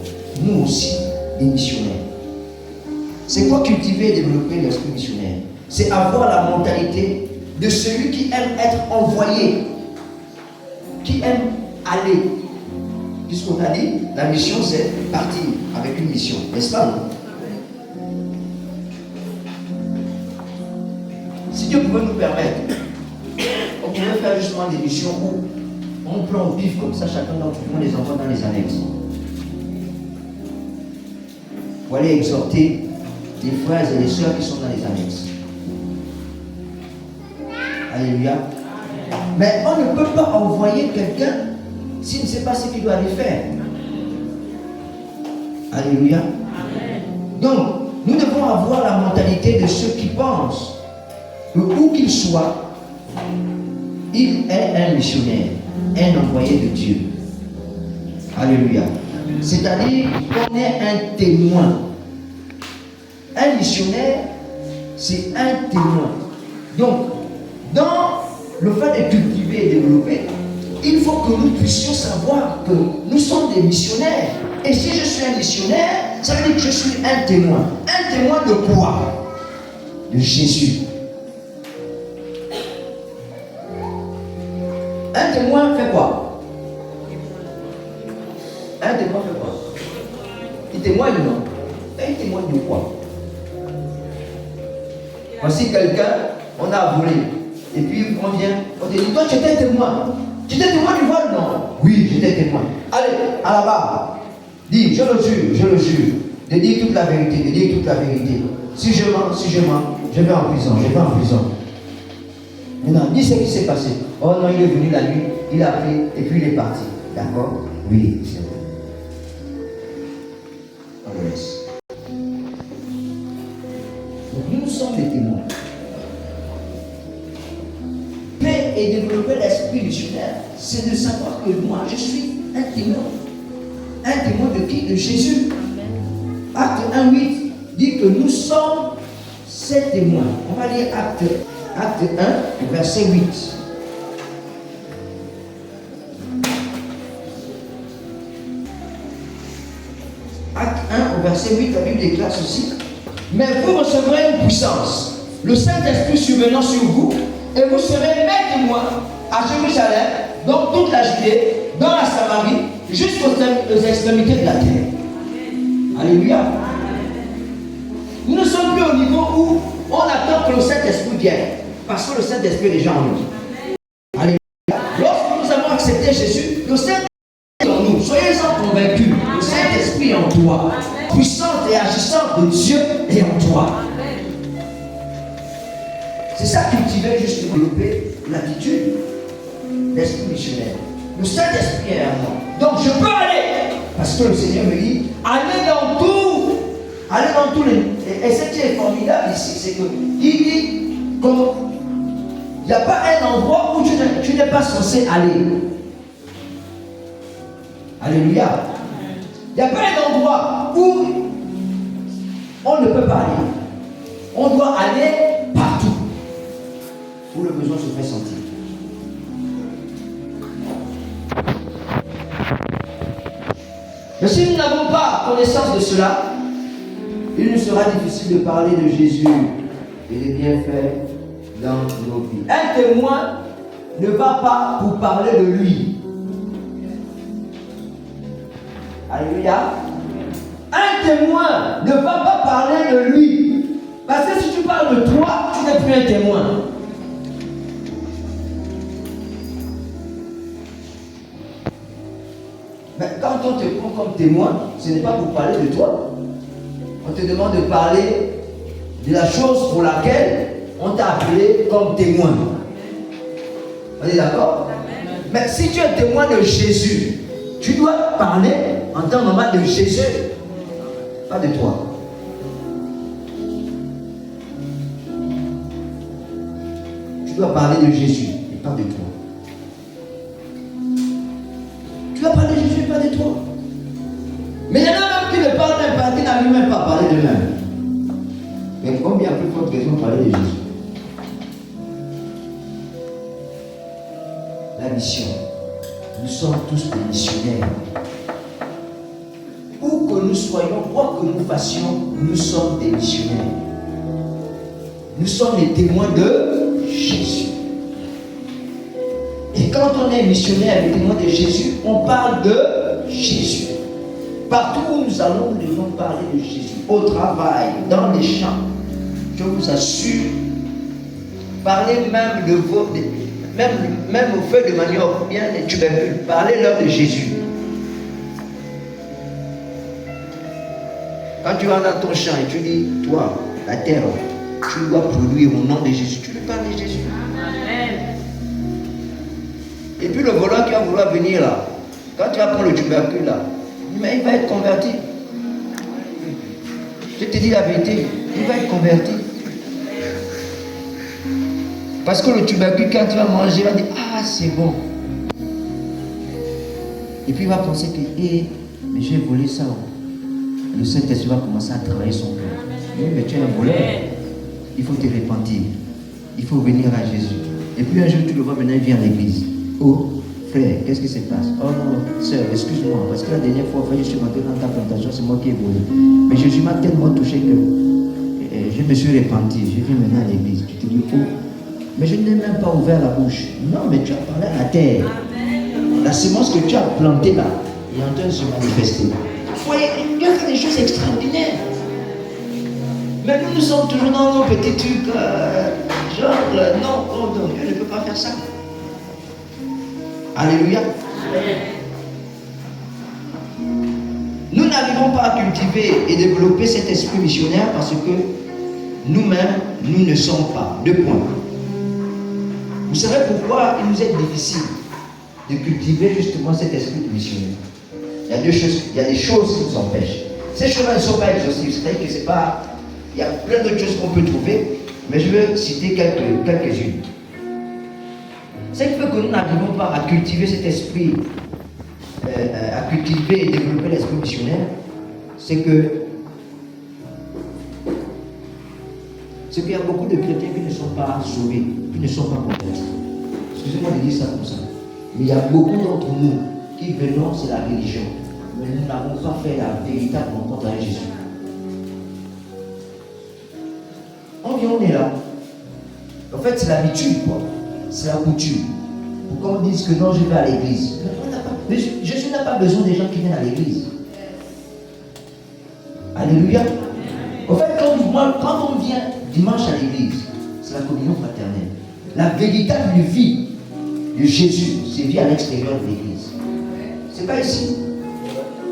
nous aussi, des missionnaires. C'est quoi cultiver et développer l'esprit missionnaire? C'est avoir la mentalité de celui qui aime être envoyé, qui aime aller. Puisqu'on a dit, la mission c'est partir avec une mission, n'est-ce pas? Si Dieu pouvait nous permettre, on pourrait faire justement des missions où on prend au pif comme ça, chacun d'entre nous, on les envoie dans les annexes. Pour aller exhorter les frères et les sœurs qui sont dans les annexes. Alléluia. Mais on ne peut pas envoyer quelqu'un s'il ne sait pas ce qu'il doit aller faire. Alléluia. Donc, nous devons avoir la mentalité de ceux qui pensent que où qu'il soit, il est un missionnaire, un envoyé de Dieu. Alléluia. C'est-à-dire qu'on est un témoin. Un missionnaire, c'est un témoin. Donc, dans le fait de cultiver et développer, il faut que nous puissions savoir que nous sommes des missionnaires. Et si je suis un missionnaire, ça veut dire que je suis un témoin. Un témoin de quoi? De Jésus. Un témoin fait quoi? Un témoin fait quoi? Il témoigne, non? Et il témoigne de quoi? Voici quelqu'un, on a volé. Et puis on vient, on te dit, toi tu étais témoin. Tu étais témoin du vol, non? Oui, j'étais témoin. Allez, à la barre. Dis, je le jure. De dire toute la vérité, Si je mens, je vais en prison, Maintenant, dis ce qui s'est passé. Oh non, il est venu la nuit, il a pris, et puis il est parti. D'accord? Oui, c'est vrai. On le laisse. Donc nous sommes des témoins. Paix et développer l'esprit missionnaire, c'est de savoir que moi, je suis un témoin. Un témoin de qui? De Jésus. Acte 1:8 dit que nous sommes ces témoins. On va lire acte 1, verset 8. Acte 1, au verset 8, la Bible déclare ceci. Mais vous recevrez une puissance, le Saint-Esprit survenant sur vous, et vous serez mes témoins à Jérusalem, dans toute la Judée, dans la Samarie, jusqu'aux extrémités de la terre. Alléluia. Nous ne sommes plus au niveau où on attend que le Saint-Esprit vienne, parce que le Saint-Esprit est déjà en nous. Alléluia. Lorsque nous avons accepté Jésus, le Saint-Esprit est en nous. Soyez-en convaincus. Le Saint-Esprit est en toi. Puissante et agissante de Dieu est en toi. C'est ça cultiver justement, développer l'attitude d'esprit missionnaire. Le Saint-Esprit est en moi. Donc je peux aller. Parce que le Seigneur me dit, allez dans tout. Allez dans tous les. Et ce qui est formidable ici, c'est que il dit comme il n'y a pas un endroit où tu n'es pas censé aller. Alléluia. Il n'y a pas un endroit où on ne peut pas aller. On doit aller partout où le besoin se fait sentir. Mais si nous n'avons pas connaissance de cela, il nous sera difficile de parler de Jésus et des bienfaits dans nos vies. Un témoin ne va pas pour parler de lui. Alléluia. Un témoin ne va pas parler de lui. Parce que si tu parles de toi, tu n'es plus un témoin. Mais quand on te prend comme témoin, ce n'est pas pour parler de toi. On te demande de parler de la chose pour laquelle on t'a appelé comme témoin. On est d'accord? Mais si tu es témoin de Jésus, tu dois parler en temps normal de Jésus, pas de toi. Tu dois parler de Jésus et pas de toi. Tu dois parler de Jésus et pas de toi. Mais il y en a même qui ne parlent même pas, qui n'arrivent même pas à parler d'eux-mêmes. Mais combien plus forte raison de parler de Jésus? La mission. Nous sommes tous des missionnaires. Où que nous soyons, quoi que nous fassions, nous sommes des missionnaires. Nous sommes les témoins de Jésus. Et quand on est missionnaire et témoin de Jésus, on parle de Jésus. Partout où nous allons, nous devons parler de Jésus. Au travail, dans les champs. Je vous assure, parlez même de vos... Même au feu de manioc, bien des tubercules, parlez-leur de Jésus. Quand tu vas dans ton champ et tu dis, toi, la terre, tu dois produire au nom de Jésus, tu lui parles de Jésus. Amen. Et puis le voleur qui va vouloir venir là, quand tu vas prendre le tubercule là, mais il va être converti. Je te dis la vérité, il va être converti. Parce que le tubercule, quand tu vas manger, il va dire, ah, c'est bon. Et puis il va penser que, mais j'ai volé ça. Le Saint-Esprit va commencer à travailler son cœur. Oui, mais tu es un voleur. Il faut te repentir. Il faut venir à Jésus. Et puis un jour, tu le vois, maintenant il vient à l'église. Oh, frère, qu'est-ce qui se passe? Oh non, sœur, excuse-moi. Parce que la dernière fois, frère, je suis monté dans ta plantation, c'est moi qui ai volé. Mais Jésus m'a tellement touché que je me suis repenti. Je viens maintenant à l'église. Tu te dis, oh, Mais je n'ai même pas ouvert la bouche. Non, mais tu as parlé à la terre. La semence que tu as plantée là est en train de se manifester. Vous voyez, Dieu fait des choses extraordinaires. Mais nous sommes toujours dans nos petits trucs, non, Dieu ne peut pas faire ça. Alléluia. Nous n'arrivons pas à cultiver et développer cet esprit missionnaire parce que nous-mêmes, nous ne sommes pas. 2 points. Vous savez pourquoi il nous est difficile de cultiver justement cet esprit missionnaire? Il y a 2 choses, il y a des choses qui nous empêchent. Ces choses-là ne sont pas exhaustives, c'est-à-dire que c'est pas. Il y a plein d'autres choses qu'on peut trouver, mais je veux citer quelques-unes. Ce qui fait que nous n'arrivons pas à cultiver cet esprit, à cultiver et développer l'esprit missionnaire, c'est qu'il y a beaucoup de chrétiens qui ne sont pas sauvés, qui ne sont pas convertis. Excusez-moi de dire ça comme ça. Mais il y a beaucoup d'entre nous qui venons, c'est la religion. Mais nous n'avons pas fait la véritable rencontre avec Jésus. On vient, on est là. En fait, c'est l'habitude, quoi. C'est la coutume. Pourquoi on dit que non, je vais à l'église? Jésus n'a pas besoin des gens qui viennent à l'église. Alléluia. En fait, quand on vient dimanche à l'église, c'est la communion fraternelle. La véritable vie de Jésus, c'est vie à l'extérieur de l'église. C'est pas ici.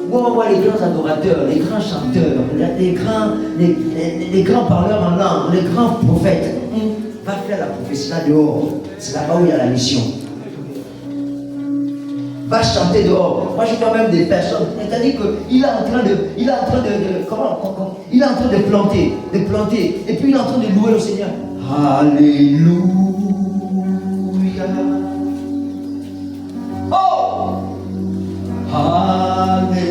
Où on voit les grands adorateurs, les grands chanteurs, les grands parleurs en langue, les grands prophètes. Va faire la prophétie là dehors. C'est là-bas où il y a la mission. Va chanter dehors. Moi je vois même des personnes. C'est-à-dire qu'il est en train de planter. Et puis il est en train de louer le Seigneur. Alléluia. Oh! Alléluia.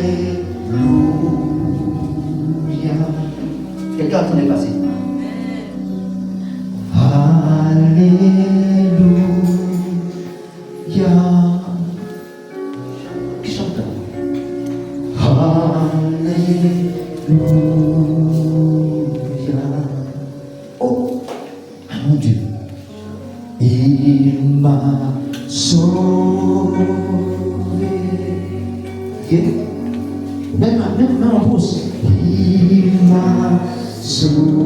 Quelqu'un est en train de passer. Alléluia. Qui chante là? Alléluia. Oh, mon Dieu. Il m'a sauvé. Même en pause. Il m'a sauvé.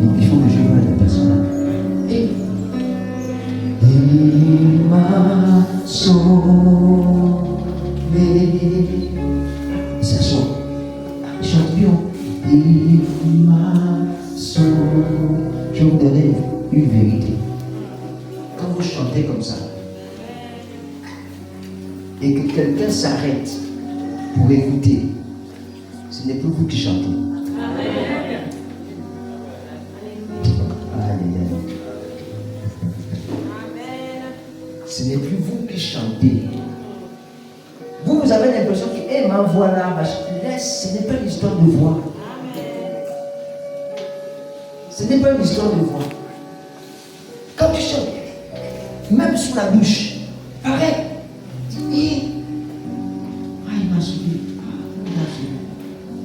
Non, il faut que je vois la personne là. Il m'a sauvé. Et ça sort. Champion. Il m'a sauvé. Je vais vous donner une vérité. Quand vous chantez comme ça, et que quelqu'un s'arrête pour écouter, ce n'est plus vous qui chantez. Ce n'est plus vous qui chantez. Vous avez l'impression que ma voix là, ce n'est pas une histoire de voix. Ce n'est pas une histoire de voix. Quand tu chantes, même sous la bouche, pareil. Il m'a sauvé.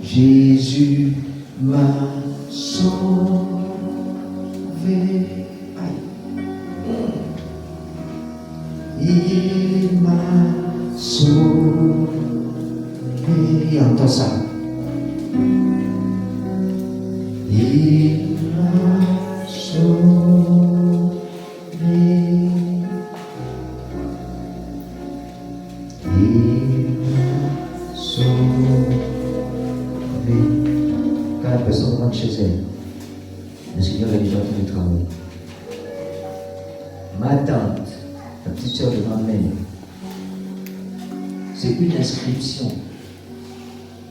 Jésus m'a sauvé. Il m'a sauvé. Entends ça. Il m'a sauvé. Il m'a sauvé. Quand la personne rentre chez elle, le Seigneur est déjà en train de travailler. Ma tante, la petite soeur de ma mère, c'est une inscription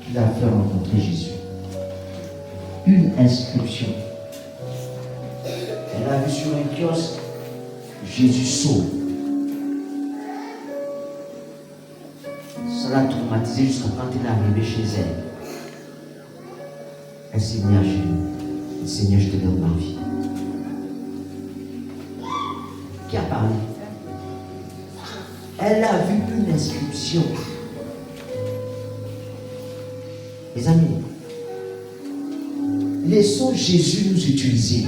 qui l'a fait rencontrer Jésus. Une inscription. Elle a vu sur un kiosque Jésus sauve. Ça l'a traumatisée jusqu'à quand elle est arrivée chez elle. Elle s'est mise à genoux. Seigneur, je te donne ma vie. Qui a parlé? Elle a vu une inscription. Les amis, laissons Jésus nous utiliser.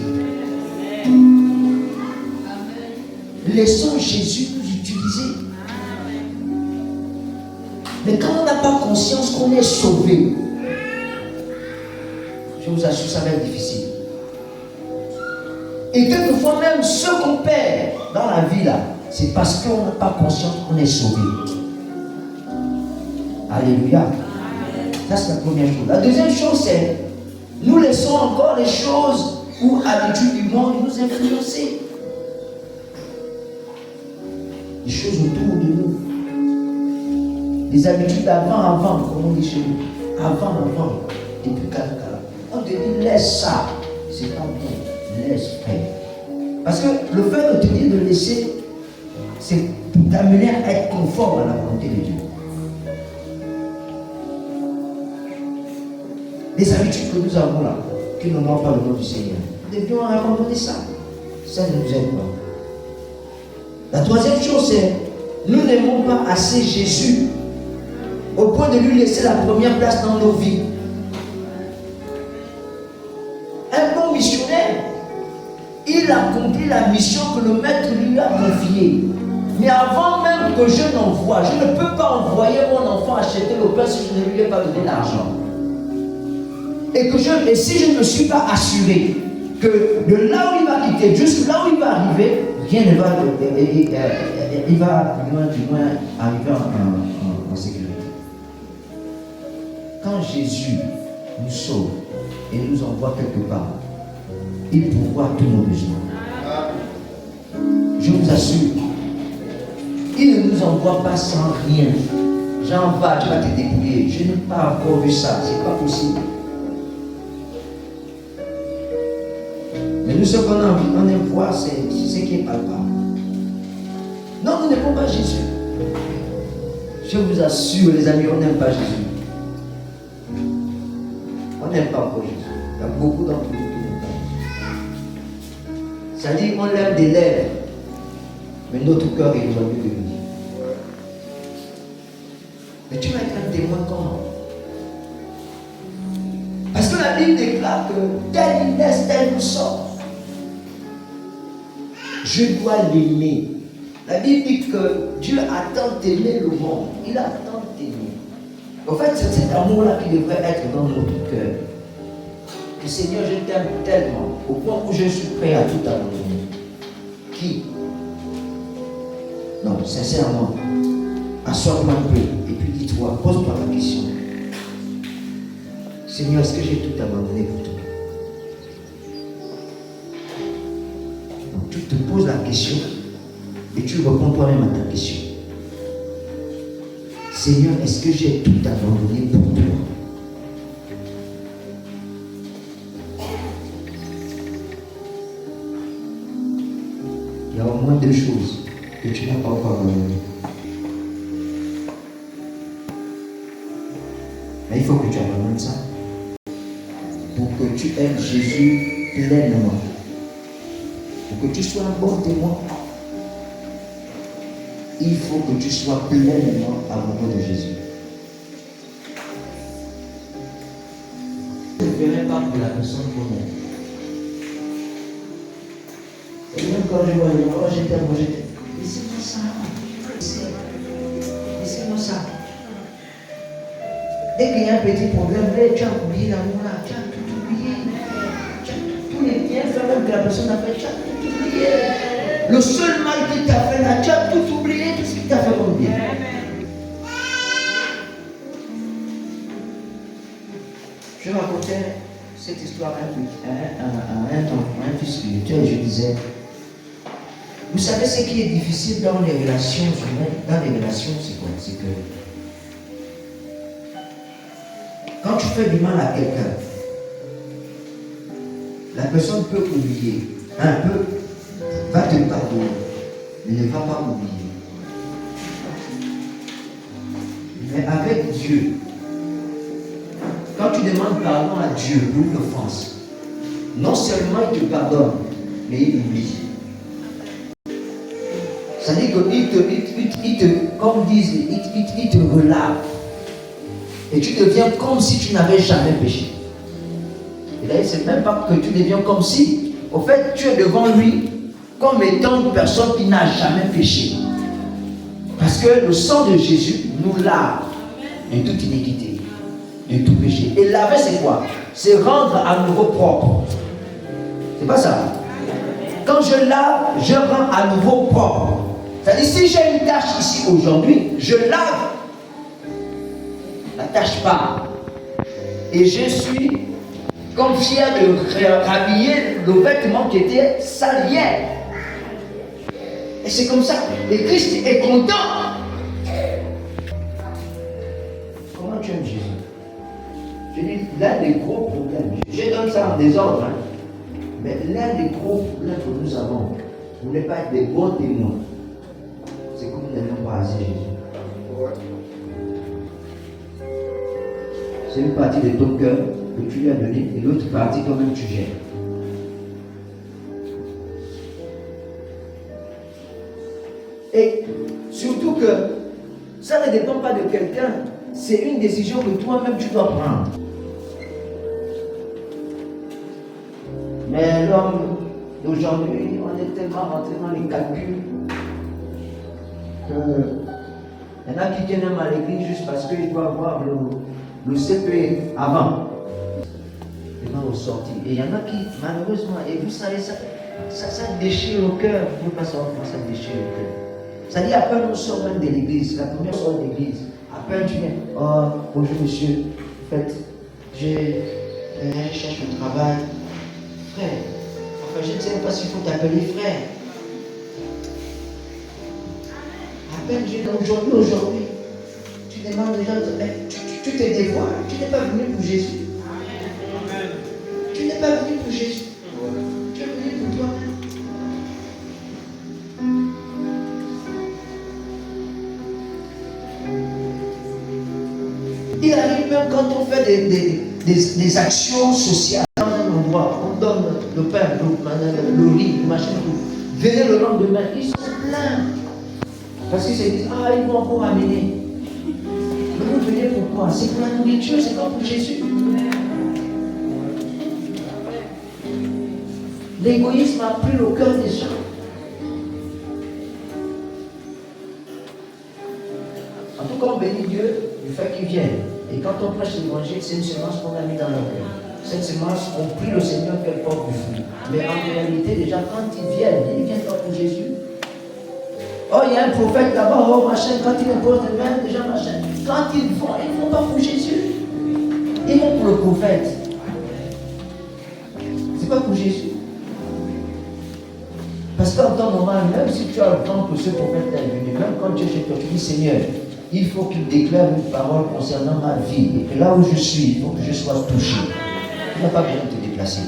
laissons Jésus nous utiliser. Mais quand on n'a pas conscience qu'on est sauvé, je vous assure, ça va être difficile. Et quelquefois même, ce qu'on perd dans la vie là, c'est parce qu'on n'a pas conscience qu'on est sauvé. Alléluia. Ça, c'est la première chose. La deuxième chose, c'est nous laissons encore les choses ou habitudes du monde nous influencer. Les choses autour de nous. Les habitudes avant, comme on dit chez nous. Avant, depuis Kalakala. On te dit, laisse ça. C'est pas bien. Laisse faire. Parce que le fait de te dire de laisser, c'est pour t'amener à être conforme à la volonté de Dieu. Les habitudes que nous avons là, qui ne n'ont pas le nom du Seigneur, nous devions abandonner ça. Ça ne nous aide pas. La troisième chose, c'est nous n'aimons pas assez Jésus au point de lui laisser la première place dans nos vies. Un bon missionnaire, il accomplit la mission que le maître lui a confiée. Mais avant même que je n'envoie, je ne peux pas envoyer mon enfant acheter le pain si je ne lui ai pas donné l'argent. Et si je ne me suis pas assuré que de là où il va quitter, jusque là où il va arriver, rien ne va, il va du moins arriver en sécurité. Quand Jésus nous sauve et nous envoie quelque part, il pourvoit tous nos besoins. Je vous assure, il ne nous envoie pas sans rien. J'en vais, tu vas te débrouiller. Je n'ai pas encore vu ça, c'est pas possible. Mais nous, ce qu'on a envie, on aime voir, c'est ce qui est palpable. Non, nous n'aimons pas Jésus. Je vous assure, les amis, on n'aime pas Jésus. On n'aime pas encore Jésus. Il y a beaucoup d'entre nous qui n'aiment pas Jésus. Ça dit qu'on l'aime des lèvres, mais notre cœur est éloigné de lui. Mais tu vas être un témoin comment? Parce que la Bible déclare que tel il laisse, tel nous sort. Je dois l'aimer. La Bible dit que Dieu a tant aimé le monde. Il a tant aimé. En fait, c'est cet amour-là qui devrait être dans notre cœur. Que Seigneur, je t'aime tellement, au point où je suis prêt à tout abandonner. Qui? Non, sincèrement, assois-toi un peu et puis dis-toi, pose-toi la question. Seigneur, est-ce que j'ai tout abandonné pour toi? Donc tu te poses la question et tu réponds toi-même à ta question. Seigneur, est-ce que j'ai tout abandonné pour toi? Il y a au moins deux choses que tu n'as pas encore abandonnées. Mais il faut que tu abandonnes ça pour que tu aimes Jésus pleinement. Pour que tu sois un bon témoin, il faut que tu sois pleinement amoureux de Jésus. Je ne ferai pas pour la personne qu'on aime. Et même quand je vois les gens, oh je t'aime, laissez-moi ça. Laissez-moi ça. Dès qu'il y a un petit problème, tu as oublié l'amour là, tu as tout oublié. Tu as tous les bienfaits même que la personne a fait, tu as tout oublié. Le seul mal qu'il t'a fait là, tu as tout oublié, tout ce qu'il t'a fait comme bien. Je racontais cette histoire à un fils spirituel, je disais, vous savez ce qui est difficile dans les relations humaines, c'est quoi? C'est que quand tu fais du mal à quelqu'un, la personne peut oublier, un peu, va te pardonner, mais ne va pas oublier. Mais avec Dieu, quand tu demandes pardon à Dieu pour une offense, non seulement il te pardonne, mais il oublie. Ça dit qu'il te relave. Et tu deviens comme si tu n'avais jamais péché. Et là, c'est même pas que tu deviens comme si, au fait, tu es devant lui, comme étant une personne qui n'a jamais péché. Parce que le sang de Jésus nous lave de toute iniquité, de tout péché. Et laver, c'est quoi? C'est rendre à nouveau propre. C'est pas ça. Quand je lave, je rends à nouveau propre. C'est-à-dire, si j'ai une tâche ici aujourd'hui, je lave, la tâche part. Et je suis comme fier de rhabiller le vêtement qui était sale hier. Et c'est comme ça. Et Christ est content. Comment tu aimes Jésus? Je dis, l'un des gros problèmes, je donne ça en désordre, hein, mais l'un des gros problèmes que nous avons, vous n'êtes pas être des bons témoins. C'est que nous n'aimons pas assez Jésus. C'est une partie de ton cœur que tu lui as donné et l'autre partie quand même tu gères. Et surtout que ça ne dépend pas de quelqu'un, c'est une décision que toi-même tu dois prendre. Mais l'homme d'aujourd'hui, on est tellement rentré dans les calculs que il y en a qui viennent même à l'église juste parce qu'ils doivent avoir le CP avant. Ils vont ressortir. Et il y en a qui, malheureusement, et vous savez, ça déchire le cœur. Vous ne pouvez pas savoir comment ça déchire le cœur. Ça dit, à peine on sort même de l'église, la première sort de l'église, à peine tu viens, oh, bonjour monsieur, en fait, je cherche le travail. Frère, enfin je ne sais pas s'il faut t'appeler frère. À peine je viens aujourd'hui, tu demandes déjà, tu te dévoiles, tu n'es pas venu pour Jésus. Tu n'es pas venu pour Jésus. Tu es venu pour toi-même. Il arrive même quand on fait des actions sociales dans un endroit, on donne le pain, le riz, le machin, tout. Venez le lendemain, ils sont pleins. Parce qu'ils se disent, ah, ils vont encore amener. Mais vous venez pourquoi? C'est pour la nourriture, c'est pas pour Jésus. L'égoïsme a pris le cœur des gens. En tout cas, on bénit Dieu du fait qu'ils viennent. Et quand on prêche l'évangile, c'est une semence qu'on a mis dans leur cœur. Cette semence, on prie le Seigneur qu'elle porte du fruit. Mais en réalité, déjà, quand ils viennent pas pour Jésus. Oh, il y a un prophète là-bas, oh, machin, quand il impose des mains, déjà, machin. Quand ils vont pas pour Jésus. Ils vont pour le prophète. C'est pas pour Jésus. Parce qu'en temps normal, même si tu as le temps que ce prophète est venu, même quand tu es chez toi, tu dis Seigneur, il faut qu'il déclare une parole concernant ma vie. Et que là où je suis, il faut que je sois touché. Tu n'as pas besoin de te déplacer.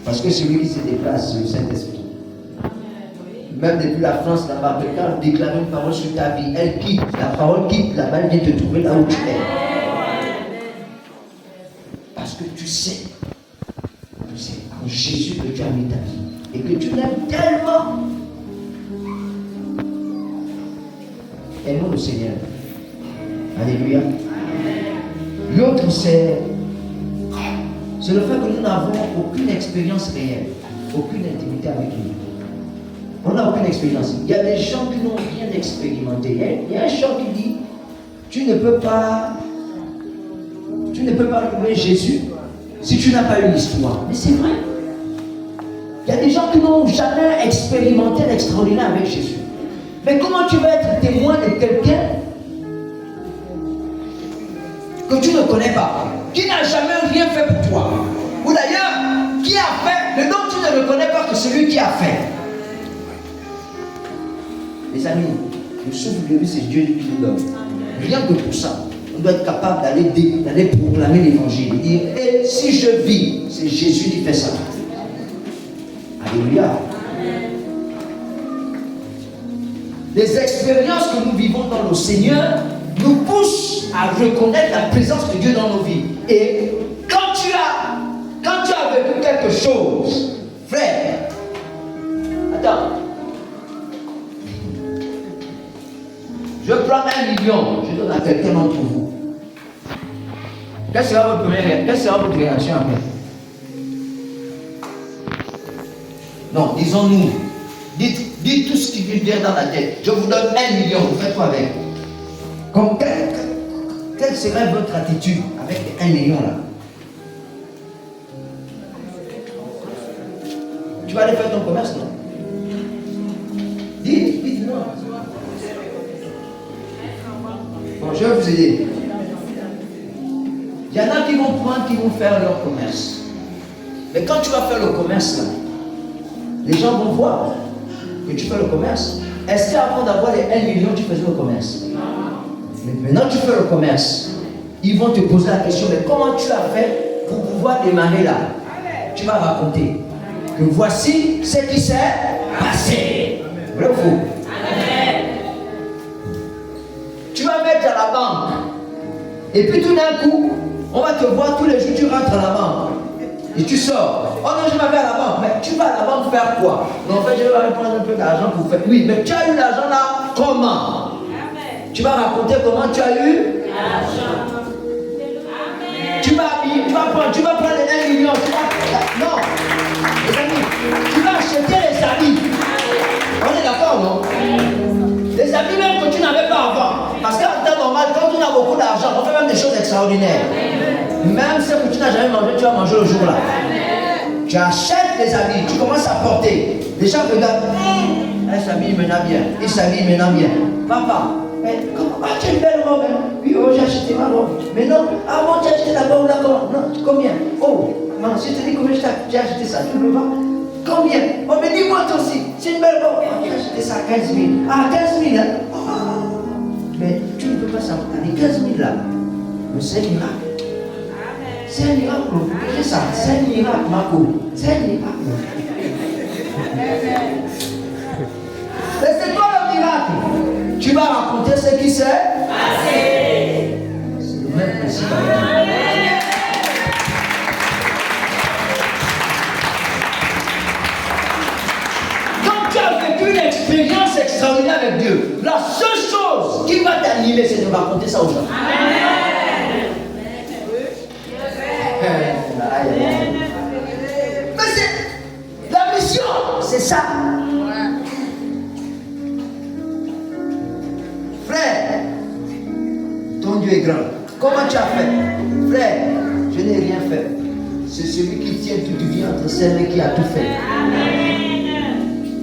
Parce que celui qui se déplace, c'est le Saint-Esprit. Même depuis la France, là-bas, quelqu'un déclare une parole sur ta vie. Elle quitte, la parole quitte là-bas, elle vient te trouver là où tu es. Parce que tu sais en Jésus que tu as mis ta vie. Et que tu l'aimes tellement. Aimons le Seigneur. Alléluia. L'autre, c'est le fait que nous n'avons aucune expérience réelle, aucune intimité avec lui. On n'a aucune expérience. Il y a des gens qui n'ont rien expérimenté. Il y a un chant qui dit, tu ne peux pas louer Jésus si tu n'as pas eu l'histoire. Mais c'est vrai. Il y a des gens qui n'ont jamais expérimenté l'extraordinaire avec Jésus. Mais comment tu vas être témoin de quelqu'un que tu ne connais pas, qui n'a jamais rien fait pour toi, ou d'ailleurs, qui a fait, mais dont tu ne reconnais pas que celui qui a fait. Les amis, le souffle de vie, c'est Dieu qui nous donne. Rien que pour ça, on doit être capable d'aller proclamer l'évangile. Dire, et si je vis, c'est Jésus qui fait ça. Alléluia. Les expériences que nous vivons dans le Seigneur nous poussent à reconnaître la présence de Dieu dans nos vies. Et quand tu as vécu quelque chose, frère, attends, je prends 1 million, je donne à quelqu'un d'entre vous. Quelle sera votre réaction après? Non, disons-nous, qui vient dans la tête. Je vous donne 1 million, vous faites quoi avec? Comme quelle serait votre attitude avec les 1 million là? Tu vas aller faire ton commerce, non? Dites-moi. Bon, je vais vous aider. Il y en a qui vont prendre, qui vont faire leur commerce. Mais quand tu vas faire le commerce là, les gens vont voir que tu fais le commerce. Est-ce qu'avant d'avoir les 1 million, tu faisais le commerce? Mais maintenant tu fais le commerce. Ils vont te poser la question, mais comment tu as fait pour pouvoir démarrer là? Tu vas raconter que voici ce qui s'est passé. Vrai ou faux? Tu vas mettre à la banque. Et puis tout d'un coup, on va te voir tous les jours, tu rentres à la banque. Et tu sors. Oh non, je m'avais à la banque. Mais tu vas à la banque faire quoi? Non, en fait, je vais prendre un peu d'argent pour faire. Oui, mais tu as eu l'argent là, comment? Tu vas raconter comment tu as eu l'argent. Tu vas prendre les 1 million. Non, les amis, tu vas acheter les habits. On est d'accord, non? Les habits même que tu n'avais pas avant. Parce qu'en temps normal, quand on a beaucoup d'argent, on fait même des choses extraordinaires. Même ce que tu n'as jamais mangé, tu vas manger le jour là. Tu achètes les habits, tu commences à porter. Les gens regardent, elle s'habille maintenant bien, il s'habille maintenant bien. Papa, mais comment? Ah, tu as une belle robe, hein? Oui, oh, j'ai acheté ma robe. Mais non, avant tu as acheté la robe là, non, combien? Oh, maman, si je te dis combien j'ai acheté ça, tu ne veux pas? Combien? Oh, mais dis-moi toi aussi, c'est une belle robe. Oh, j'ai acheté ça à 15 000. Ah, 15 000, hein? Oh, mais tu ne peux pas savoir, les 15 000 là, mais c'est un miracle. C'est un miracle. C'est ça, c'est un miracle, Marco. C'est un miracle. Mais c'est quoi le miracle? Tu vas raconter ce qui s'est passé. C'est le même principe. Quand tu as vécu une expérience extraordinaire avec Dieu, la seule chose qui va t'animer, c'est de raconter ça aux gens. Mais c'est la mission, c'est ça. Frère, ton Dieu est grand. Comment tu as fait? Frère, je n'ai rien fait. C'est celui qui tient toute vie entre ses mains qui a tout fait.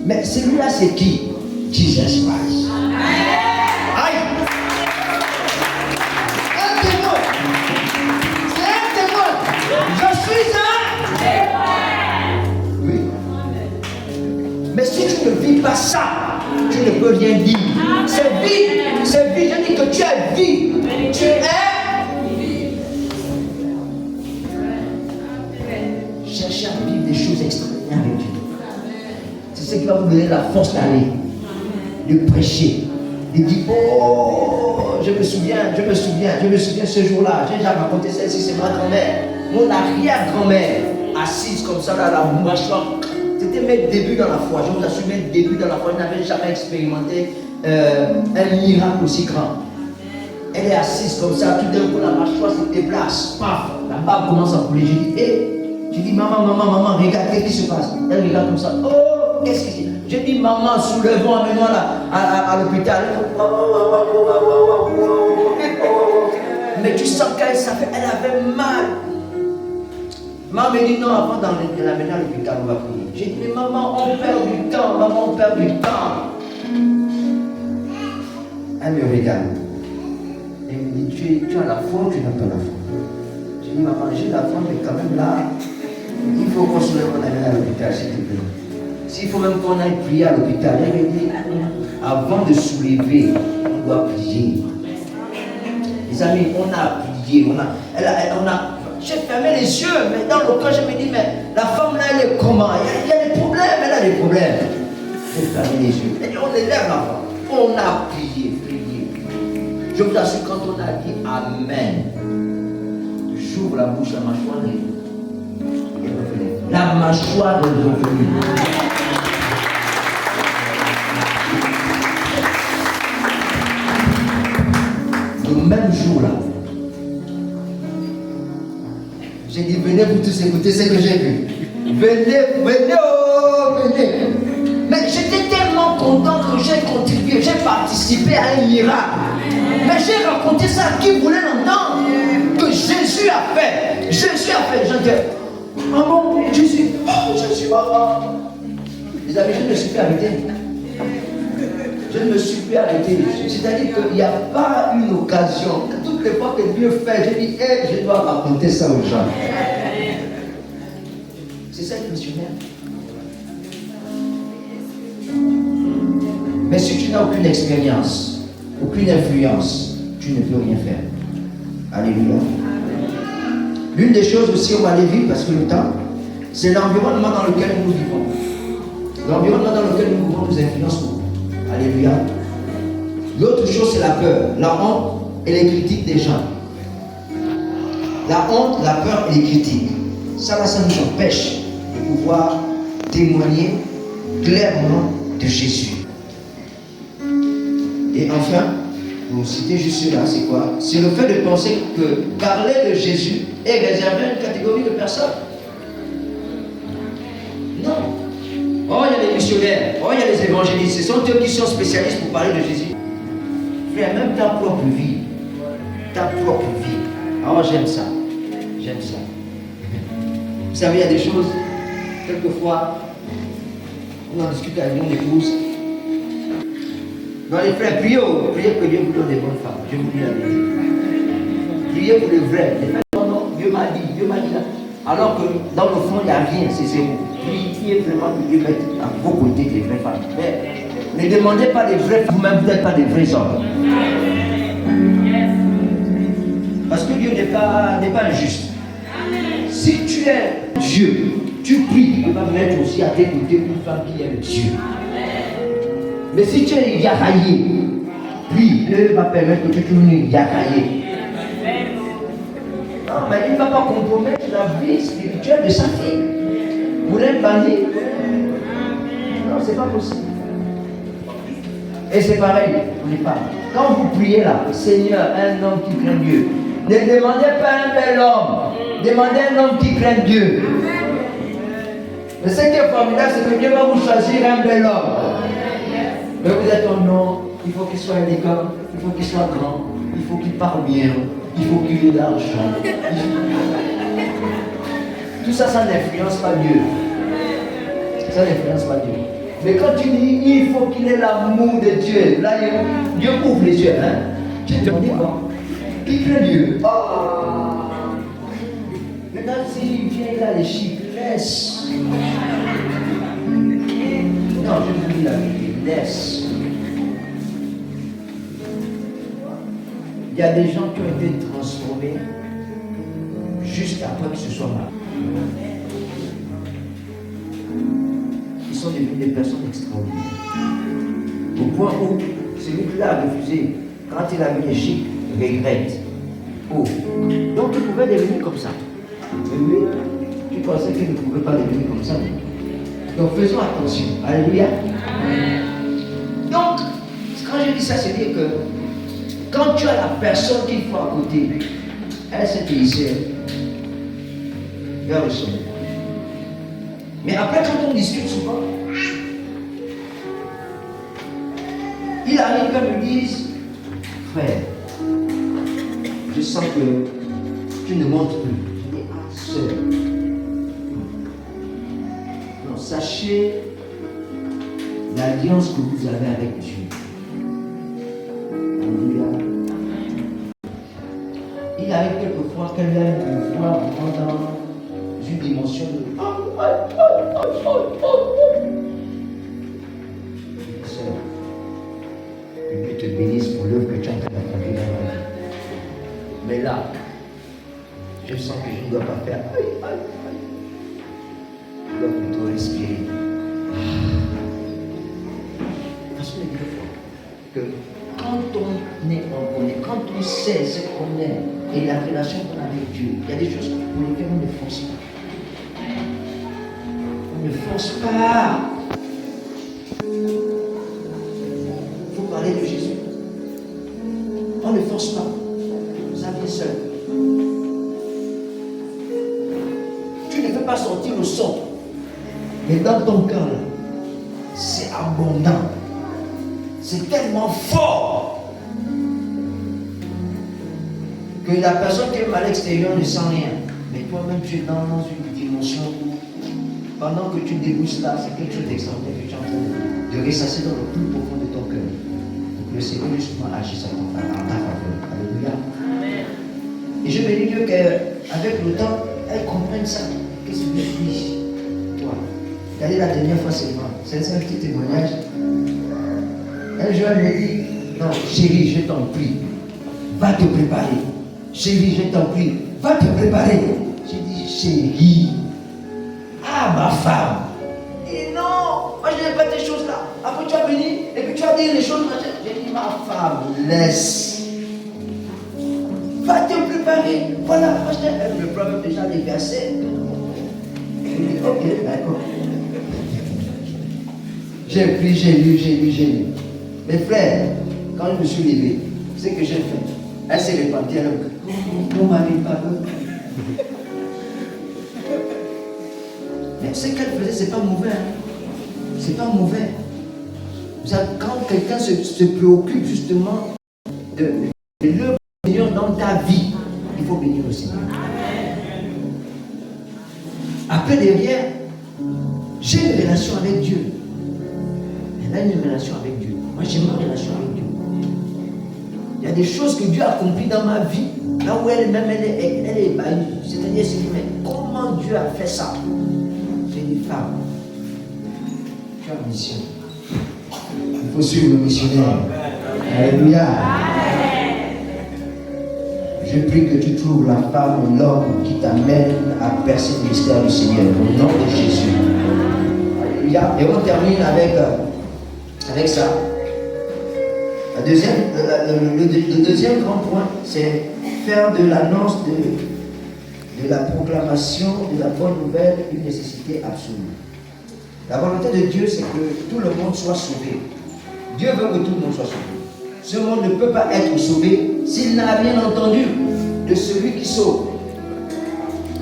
Mais celui-là, c'est qui? Jesus Christ. Aïe! Un témoin. C'est un témoin. Je suis un témoin. Oui. Mais si tu ne vis pas ça, tu ne peux rien dire. C'est vie. C'est vie. Je dis que tu es vie. Tu es vie. Cherchez à vivre des choses extraordinaires avec Dieu. C'est ce qui va vous donner la force d'aller, de prêcher, de dire, oh, je me souviens ce jour-là, j'ai déjà raconté celle-ci, c'est ma grand-mère, mon arrière-grand-mère, assise comme ça, là, la mâchoire. C'était mes débuts dans la foi, je vous assure, mes débuts dans la foi, je n'avais jamais expérimenté un miracle aussi grand. Elle est assise comme ça, tout d'un coup, la mâchoire se déplace, paf, la barbe commence à couler. Je dis, maman, regarde, qu'est-ce qui se passe? Elle regarde comme ça, oh, qu'est-ce que c'est? Je dis, maman, soulevons, amenons-la à l'hôpital. Mais tu sens qu'elle avait mal. Maman me dit, non, avant de l'amener à l'hôpital, on va prier. J'ai dit, mais maman, on perd du temps, maman, on perd du temps. Elle me regarde. Elle me dit, tu as la foi ou tu n'as pas la foi? J'ai dit, maman, j'ai la foi, mais quand même là, il faut qu'on soulève, on amène à l'hôpital, s'il te plaît. S'il faut même qu'on aille prier à l'hôpital, elle me dit, avant de soulever, on doit prier. Les amis, on a prié, j'ai fermé les yeux, mais dans le cas, je me dis, mais la femme là, elle est comment? Il y a des problèmes, elle a des problèmes. J'ai fermé les yeux. Et on élève la femme. On a prié. Je vous assure, quand on a dit Amen, j'ouvre la bouche, la mâchoire est revenue. La mâchoire est revenue. Le même jour là, j'ai dit, venez vous tous écouter ce que j'ai vu. Venez, oh, venez. Mais j'étais tellement content que participé à un miracle. Mais j'ai raconté ça à qui voulait l'entendre. Que Jésus a fait. Jésus a fait. Les gens disent, ah bon, Jésus, oh, Jésus, maman. Les amis, je ne me suis plus arrêté. Je ne me suis plus arrêté. C'est-à-dire qu'il n'y a pas une occasion. Toutes les fois que Dieu fait, je dis, hey, je dois raconter ça aux gens. C'est ça être missionnaire. Mais si tu n'as aucune expérience, aucune influence, tu ne peux rien faire. Alléluia. L'une des choses aussi, on va aller vite parce que le temps, c'est l'environnement dans lequel nous vivons. L'environnement dans lequel nous vivons nous influence beaucoup. Alléluia. L'autre chose, c'est la peur, la honte et les critiques des gens. La honte, la peur et les critiques. Ça nous empêche de pouvoir témoigner clairement de Jésus. Et enfin, pour citer juste cela, c'est quoi? C'est le fait de penser que parler de Jésus est réservé à une catégorie de personnes. Non. Oh, il y a les missionnaires, oh, il y a les évangélistes, ce sont eux qui sont spécialistes pour parler de Jésus. Frère, même ta propre vie. Ta propre vie. Oh, j'aime ça. J'aime ça. Vous savez, il y a des choses, quelquefois, on en discute avec mon épouse. Non, les frères, priez que Dieu vous donne des bonnes femmes. Je vous dis la vérité. Priez pour les vrais. Les frères, non, Dieu m'a dit là. Alors que dans le fond, il n'y a rien, c'est zéro. Priez vraiment que Dieu mette à vos côtés des vraies femmes. Mais ne demandez pas des vraies femmes, vous-même, vous n'êtes pas des vrais hommes. Parce que Dieu n'est pas injuste. Si tu es Dieu, tu pries, il va mettre aussi à tes côtés une femme qui aime Dieu. Mais si tu es yaraillé, puis Dieu va permettre que tu sois yaraillé. Non, mais il ne va pas compromettre la vie spirituelle de sa fille. Vous l'êtes banni. Non, c'est pas possible. Et c'est pareil, on n'est pas. Quand vous priez là, Seigneur, un homme qui craint Dieu, ne demandez pas un bel homme, demandez un homme qui craint Dieu. Mais ce qui est formidable, c'est que Dieu va vous choisir un bel homme. Mais vous êtes un homme, il faut qu'il soit élégant, il faut qu'il soit grand, il faut qu'il parle bien, il faut qu'il ait de l'argent. Tout ça, ça n'influence pas Dieu. Ça n'influence pas Dieu. Mais quand tu dis, il faut qu'il ait l'amour de Dieu, là, Dieu ouvre les yeux. Hein? Tu te dis quoi? Qui craint Dieu? Oh. Maintenant, s'il vient là, les chiffres, laisse. Non, je vous dis la vérité, laisse. Il y a des gens qui ont été transformés juste après que ce soit mal. Ils sont devenus des personnes extraordinaires. Au point où celui-là a refusé, quand il a vu les chiffres, regrette. Oh. Donc tu pouvais devenir comme ça. Mais oui, tu pensais qu'il ne pouvait pas devenir comme ça. Donc faisons attention. Alléluia. Donc, quand je dis ça, c'est dire que quand tu as la personne qu'il faut à côté, elle s'est hissée vers le sommet. Mais après, quand on discute souvent, il arrive qu'elle me dise, frère, je sens que tu ne montes plus. Je dis, ah, sœur. Non, sachez l'alliance que vous avez avec Dieu. Alléluia. Il arrive quelquefois qu'elle aime vous voir dans une dimension de sœur, que Dieu te bénisse pour l'œuvre que tu as en train d'accomplir dans ma vie. Mais là, je sens que je ne dois pas faire je dois plutôt respirer. Parce que que quand on est en connaît, quand on sait ce qu'on est et la relation qu'on a avec Dieu, il y a des choses pour lesquelles on ne force pas. On ne force pas. Il faut parler de Jésus. On ne force pas. Ça vient seul. Tu ne fais pas sortir le son. Mais dans ton cœur, c'est abondant. C'est tellement fort que la personne qui est à l'extérieur ne sent rien. Mais toi-même, tu es dans une dimension où, pendant que tu débouches là, c'est quelque chose d'extraordinaire que tu es en train de ressasser dans le plus profond de ton cœur. Donc le Seigneur justement agisse en ta faveur. Alléluia. Amen. Et je bénis Dieu qu'avec le temps, elle comprenne ça. Qu'est-ce que je dis? Toi. Regardez la dernière fois seulement. C'est un petit témoignage. Un jeune me dit, non, chérie, je t'en prie, va te préparer. Chérie, je t'en prie, va te préparer. J'ai dit, chérie, ah ma femme. Et non, moi je n'aime pas tes choses là. Après tu vas venir et puis tu vas dire les choses. J'ai dit, ma femme, laisse. Va te préparer. Voilà, moi je me prends déjà des versets. J'ai dit, ok, d'accord. J'ai pris, j'ai lu. Mes frères, quand je me suis levé, ce que j'ai fait, elle s'est répandue, elle a dit, mon mari, pardon. Mais ce qu'elle faisait, c'est pas mauvais. C'est pas mauvais. Quand quelqu'un se préoccupe justement de l'œuvre du Seigneur dans ta vie, il faut bénir le Seigneur. Après, derrière, j'ai une relation avec Dieu. Elle a une relation avec Dieu. Moi, j'ai ma relation avec Dieu. Il y a des choses que Dieu a accomplies dans ma vie, là où elle-même, elle est ébahie. C'est-à-dire, elle se dit, mais comment Dieu a fait ça? J'ai dit, femme, tu as une mission. Il faut suivre le missionnaire. Alléluia. Je prie que tu trouves la femme ou l'homme qui t'amène à percer le mystère du Seigneur. Au nom de Jésus. Alléluia. Et on termine avec ça. Le deuxième grand point, c'est faire de l'annonce de la proclamation de la bonne nouvelle une nécessité absolue. La volonté de Dieu, c'est que tout le monde soit sauvé. Dieu veut que tout le monde soit sauvé. Ce monde ne peut pas être sauvé s'il n'a rien entendu de celui qui sauve.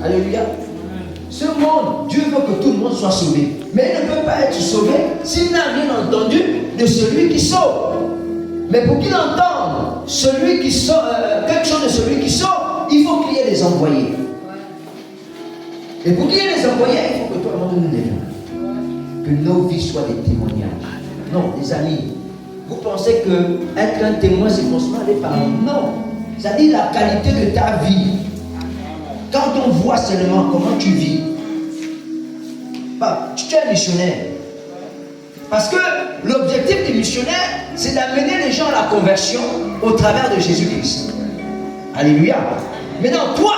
Alléluia. Ce monde, Dieu veut que tout le monde soit sauvé. Mais il ne peut pas être sauvé s'il n'a rien entendu de celui qui sauve. Mais pour qu'il entende celui qui sauve, quelque chose de celui qui sauve, il faut qu'il y ait des envoyés. Et pour qu'il y ait des envoyés, il faut que tout le monde nous développe. Que nos vies soient des témoignages. Non, les amis, vous pensez que être un témoin, c'est forcément aller par non. C'est-à-dire la qualité de ta vie. Quand on voit seulement comment tu vis, bah, tu es missionnaire. Parce que l'objectif du missionnaire, c'est d'amener les gens à la conversion au travers de Jésus-Christ. Alléluia. Maintenant, toi,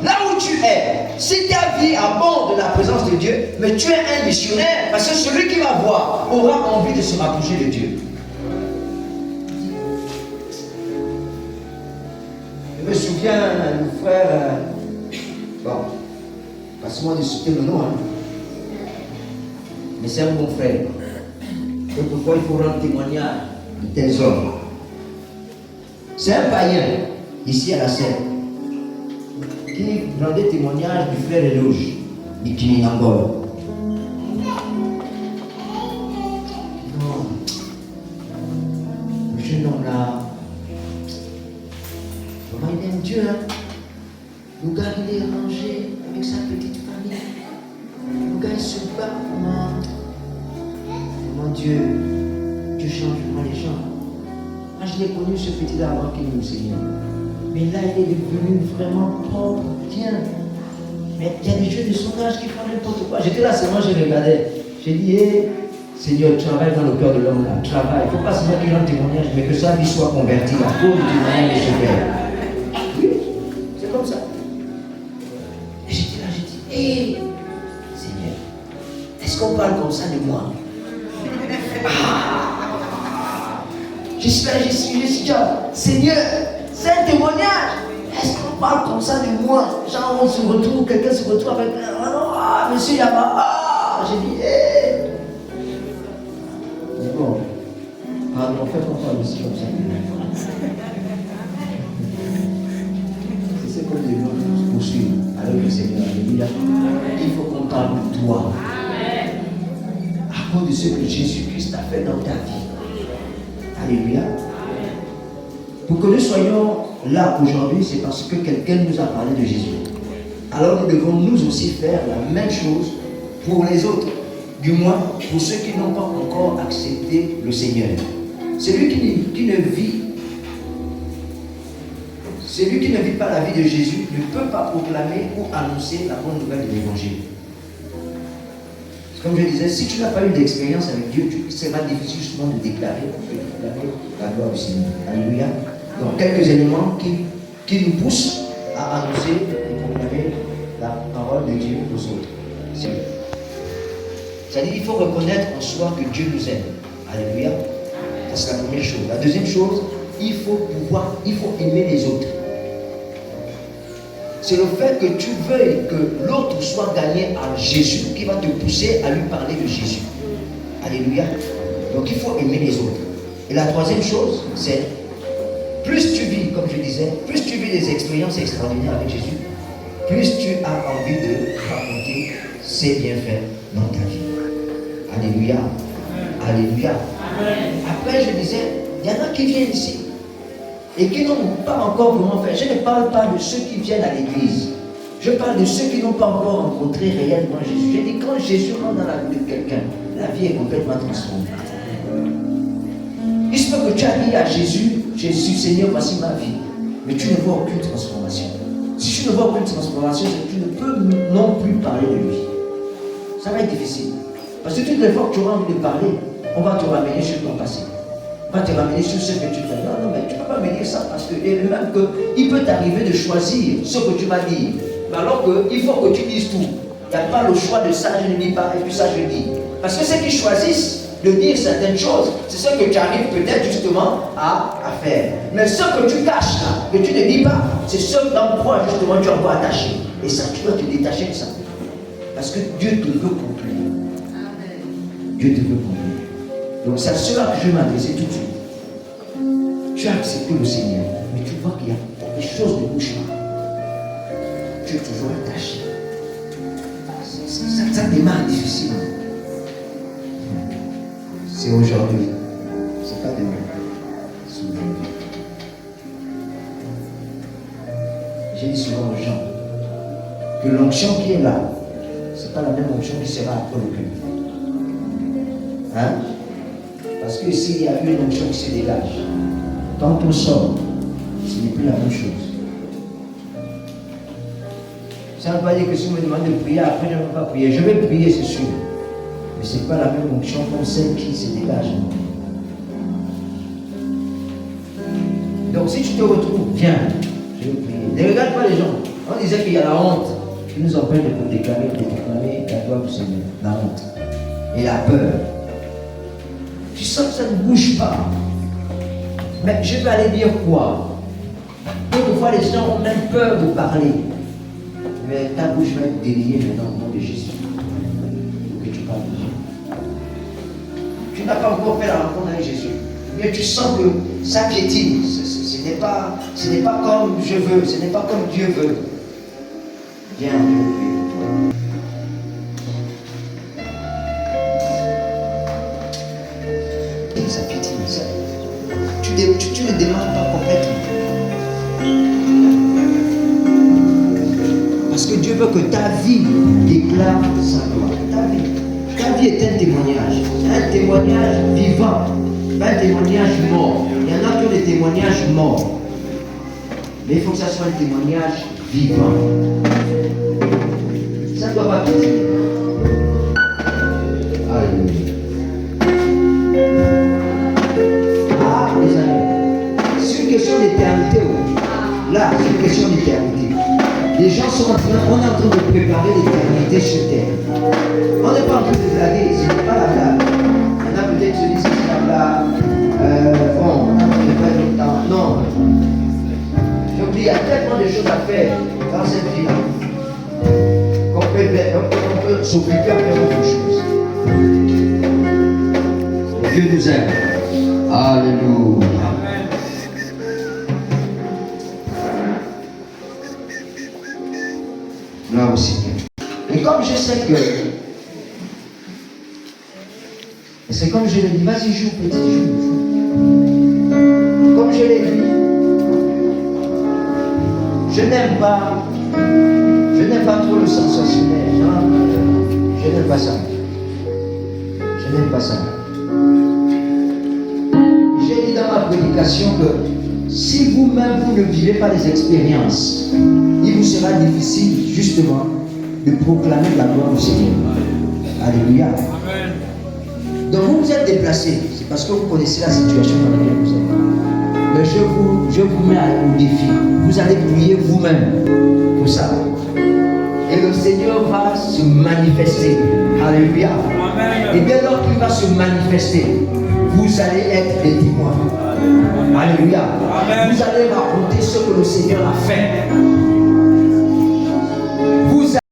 là où tu es, si ta vie abonde de la présence de Dieu, mais tu es un missionnaire, parce que celui qui va voir aura envie de se rapprocher de Dieu. Je me souviens d'un frère, bon, passe-moi de citer le nom, hein. Mais c'est un bon frère. Et pourquoi il faut rendre témoignage de tels hommes? C'est un païen, ici à la Seine, qui rendait témoignage du frère Éloge, Mikini Nangol. Non, le jeune homme là, comment il aime Dieu, hein? Le gars il est rangé avec sa petite famille. Le gars il se bat, comment Dieu change vraiment les gens. Moi je l'ai connu ce petit là avant qu'il nous Seigneur. Mais là il est devenu vraiment propre, bien. Mais il y a des jeunes de son âge qui font n'importe quoi. J'étais là seulement, je regardais. J'ai dit, hey, Seigneur, travaille dans le cœur de l'homme là. Travaille. Il ne faut pas seulement qu'il rende témoignage, mais que sa vie soit convertie à cause du témoignage de ce père. Oui, c'est comme ça. Et j'étais là, j'ai dit, hey, Seigneur, est-ce qu'on parle comme ça de moi? J'espère, je suis Seigneur, c'est un témoignage. Est-ce qu'on parle comme ça de moi? Genre, on se retrouve, quelqu'un se retrouve avec monsieur Yama. J'ai dit, hé. Mais bon, pardon, faites qu'on parle aussi comme ça. C'est ce que les gens poursuivent avec le Seigneur. Alléluia. Il faut qu'on parle de toi. À cause de ce que Jésus-Christ a fait dans ta vie. Alléluia. Pour que nous soyons là aujourd'hui, c'est parce que quelqu'un nous a parlé de Jésus. Alors nous devons nous aussi faire la même chose pour les autres. Du moins pour ceux qui n'ont pas encore accepté le Seigneur. Celui qui ne vit pas la vie de Jésus ne peut pas proclamer ou annoncer la bonne nouvelle de l'Évangile. Comme je disais, si tu n'as pas eu d'expérience avec Dieu, c'est pas difficile justement de déclarer la gloire du Seigneur. Alléluia. Donc quelques éléments qui nous poussent à annoncer et proclamer la parole de Dieu aux autres. C'est-à-dire qu'il faut reconnaître en soi que Dieu nous aime. Alléluia. C'est la première chose. La deuxième chose, il faut aimer les autres. C'est le fait que tu veuilles que l'autre soit gagné à Jésus qui va te pousser à lui parler de Jésus. Alléluia. Donc il faut aimer les autres. Et la troisième chose, c'est plus tu vis, comme je disais, plus tu vis des expériences extraordinaires avec Jésus, plus tu as envie de raconter ses bienfaits dans ta vie. Alléluia. Alléluia. Après, je disais, il y en a qui viennent ici et qui n'ont pas encore vraiment fait. Je ne parle pas de ceux qui viennent à l'église. Je parle de ceux qui n'ont pas encore rencontré réellement Jésus. Je dis, quand Jésus rentre dans la vie de quelqu'un, la vie est complètement transformée. Il se peut que tu as dit à Jésus, Jésus, Seigneur, voici ma vie. Mais tu ne vois aucune transformation. Si tu ne vois aucune transformation, c'est que tu ne peux non plus parler de lui. Ça va être difficile. Parce que toutes les fois que tu auras envie de parler, on va te ramener sur ton passé. On va te ramener sur ce que tu fais. Non, mais tu ne peux pas me dire ça parce que, et même qu'il peut t'arriver de choisir ce que tu vas dire. Mais alors qu'il faut que tu dises tout. Il n'y a pas le choix de ça, je ne dis pas, et puis ça, je dis. Parce que ceux qui choisissent de dire certaines choses, c'est ce que tu arrives peut-être justement à faire. Mais ce que tu caches là, que tu ne dis pas, c'est ce dans quoi justement tu es encore attaché. Et ça, tu dois te détacher de ça. Parce que Dieu te veut complet. Dieu te veut complet. Donc c'est à cela que je vais m'adresser tout de suite. Tu as accepté le Seigneur, mais tu vois qu'il y a des choses ne bougent pas. Tu es toujours attaché. Ça démarre difficilement. C'est aujourd'hui. C'est pas demain. C'est aujourd'hui. J'ai dit souvent aux gens que l'onction qui est là, c'est pas la même onction qui sera après le culte. Hein? Parce que s'il y a une onction qui se dégage, quand on sort, ce n'est plus la même chose. Ça ne veut pas dire que si on me demande de prier, après je ne vais pas prier. Je vais prier, c'est sûr. Mais ce n'est pas la même onction comme celle qui se dégage. Donc si tu te retrouves, viens, je vais prier. Ne regarde pas les gens. On disait qu'il y a la honte qui nous empêche de déclarer la gloire du Seigneur. La honte. Et la peur. Tu sens que ça ne bouge pas. Mais je vais aller dire quoi? Quelquefois les gens ont même peur de parler. Mais ta bouche va être déliée maintenant au nom de Jésus. Pour que tu parles de Dieu. Tu n'as pas encore fait la rencontre avec Jésus. Mais tu sens que ça piétine. Ce n'est pas comme je veux. Ce n'est pas comme Dieu veut. Viens, je veux prier pour toi. Ça piétine. Ça. Tu ne démarres pas complètement. Parce que Dieu veut que ta vie déclare sa gloire. Ta vie est un témoignage vivant, pas un témoignage mort. Il y en a qui ont des témoignages morts. Mais il faut que ça soit un témoignage vivant. Ça ne doit pas être. Alléluia. Ah, les amis, c'est une question d'éternité. Là, c'est une question d'éternité. Les gens sont on est en train de préparer l'éternité sur terre. On n'est pas en train de blaguer, ce n'est pas la blague. Il y en a peut-être qui se disent que c'est la blague. Bon, on ne fait pas le temps. Non. Donc il y a tellement de choses à faire dans cette vie-là. Qu'on peut s'occuper à faire autre chose. Dieu nous aime. Alléluia. Gloire au Seigneur. Et comme je sais que, c'est comme je le dis, vas-y, joue, petit, joue. Comme je l'ai dit, je n'aime pas trop le sensationnel. Je n'aime pas ça. Je n'aime pas ça. J'ai dit dans ma prédication que si vous-même vous ne vivez pas les expériences, il vous sera difficile justement de proclamer la gloire du Seigneur. Alléluia. Amen. Donc vous vous êtes déplacé, c'est parce que vous connaissez la situation dans laquelle vous êtes. Mais je vous mets au défi. Vous allez prier vous-même pour ça. Et le Seigneur va se manifester. Alléluia. Amen. Et bien lorsqu'il va se manifester, vous allez être des témoins. Alléluia. Amen. Vous allez raconter ce que le Seigneur a fait.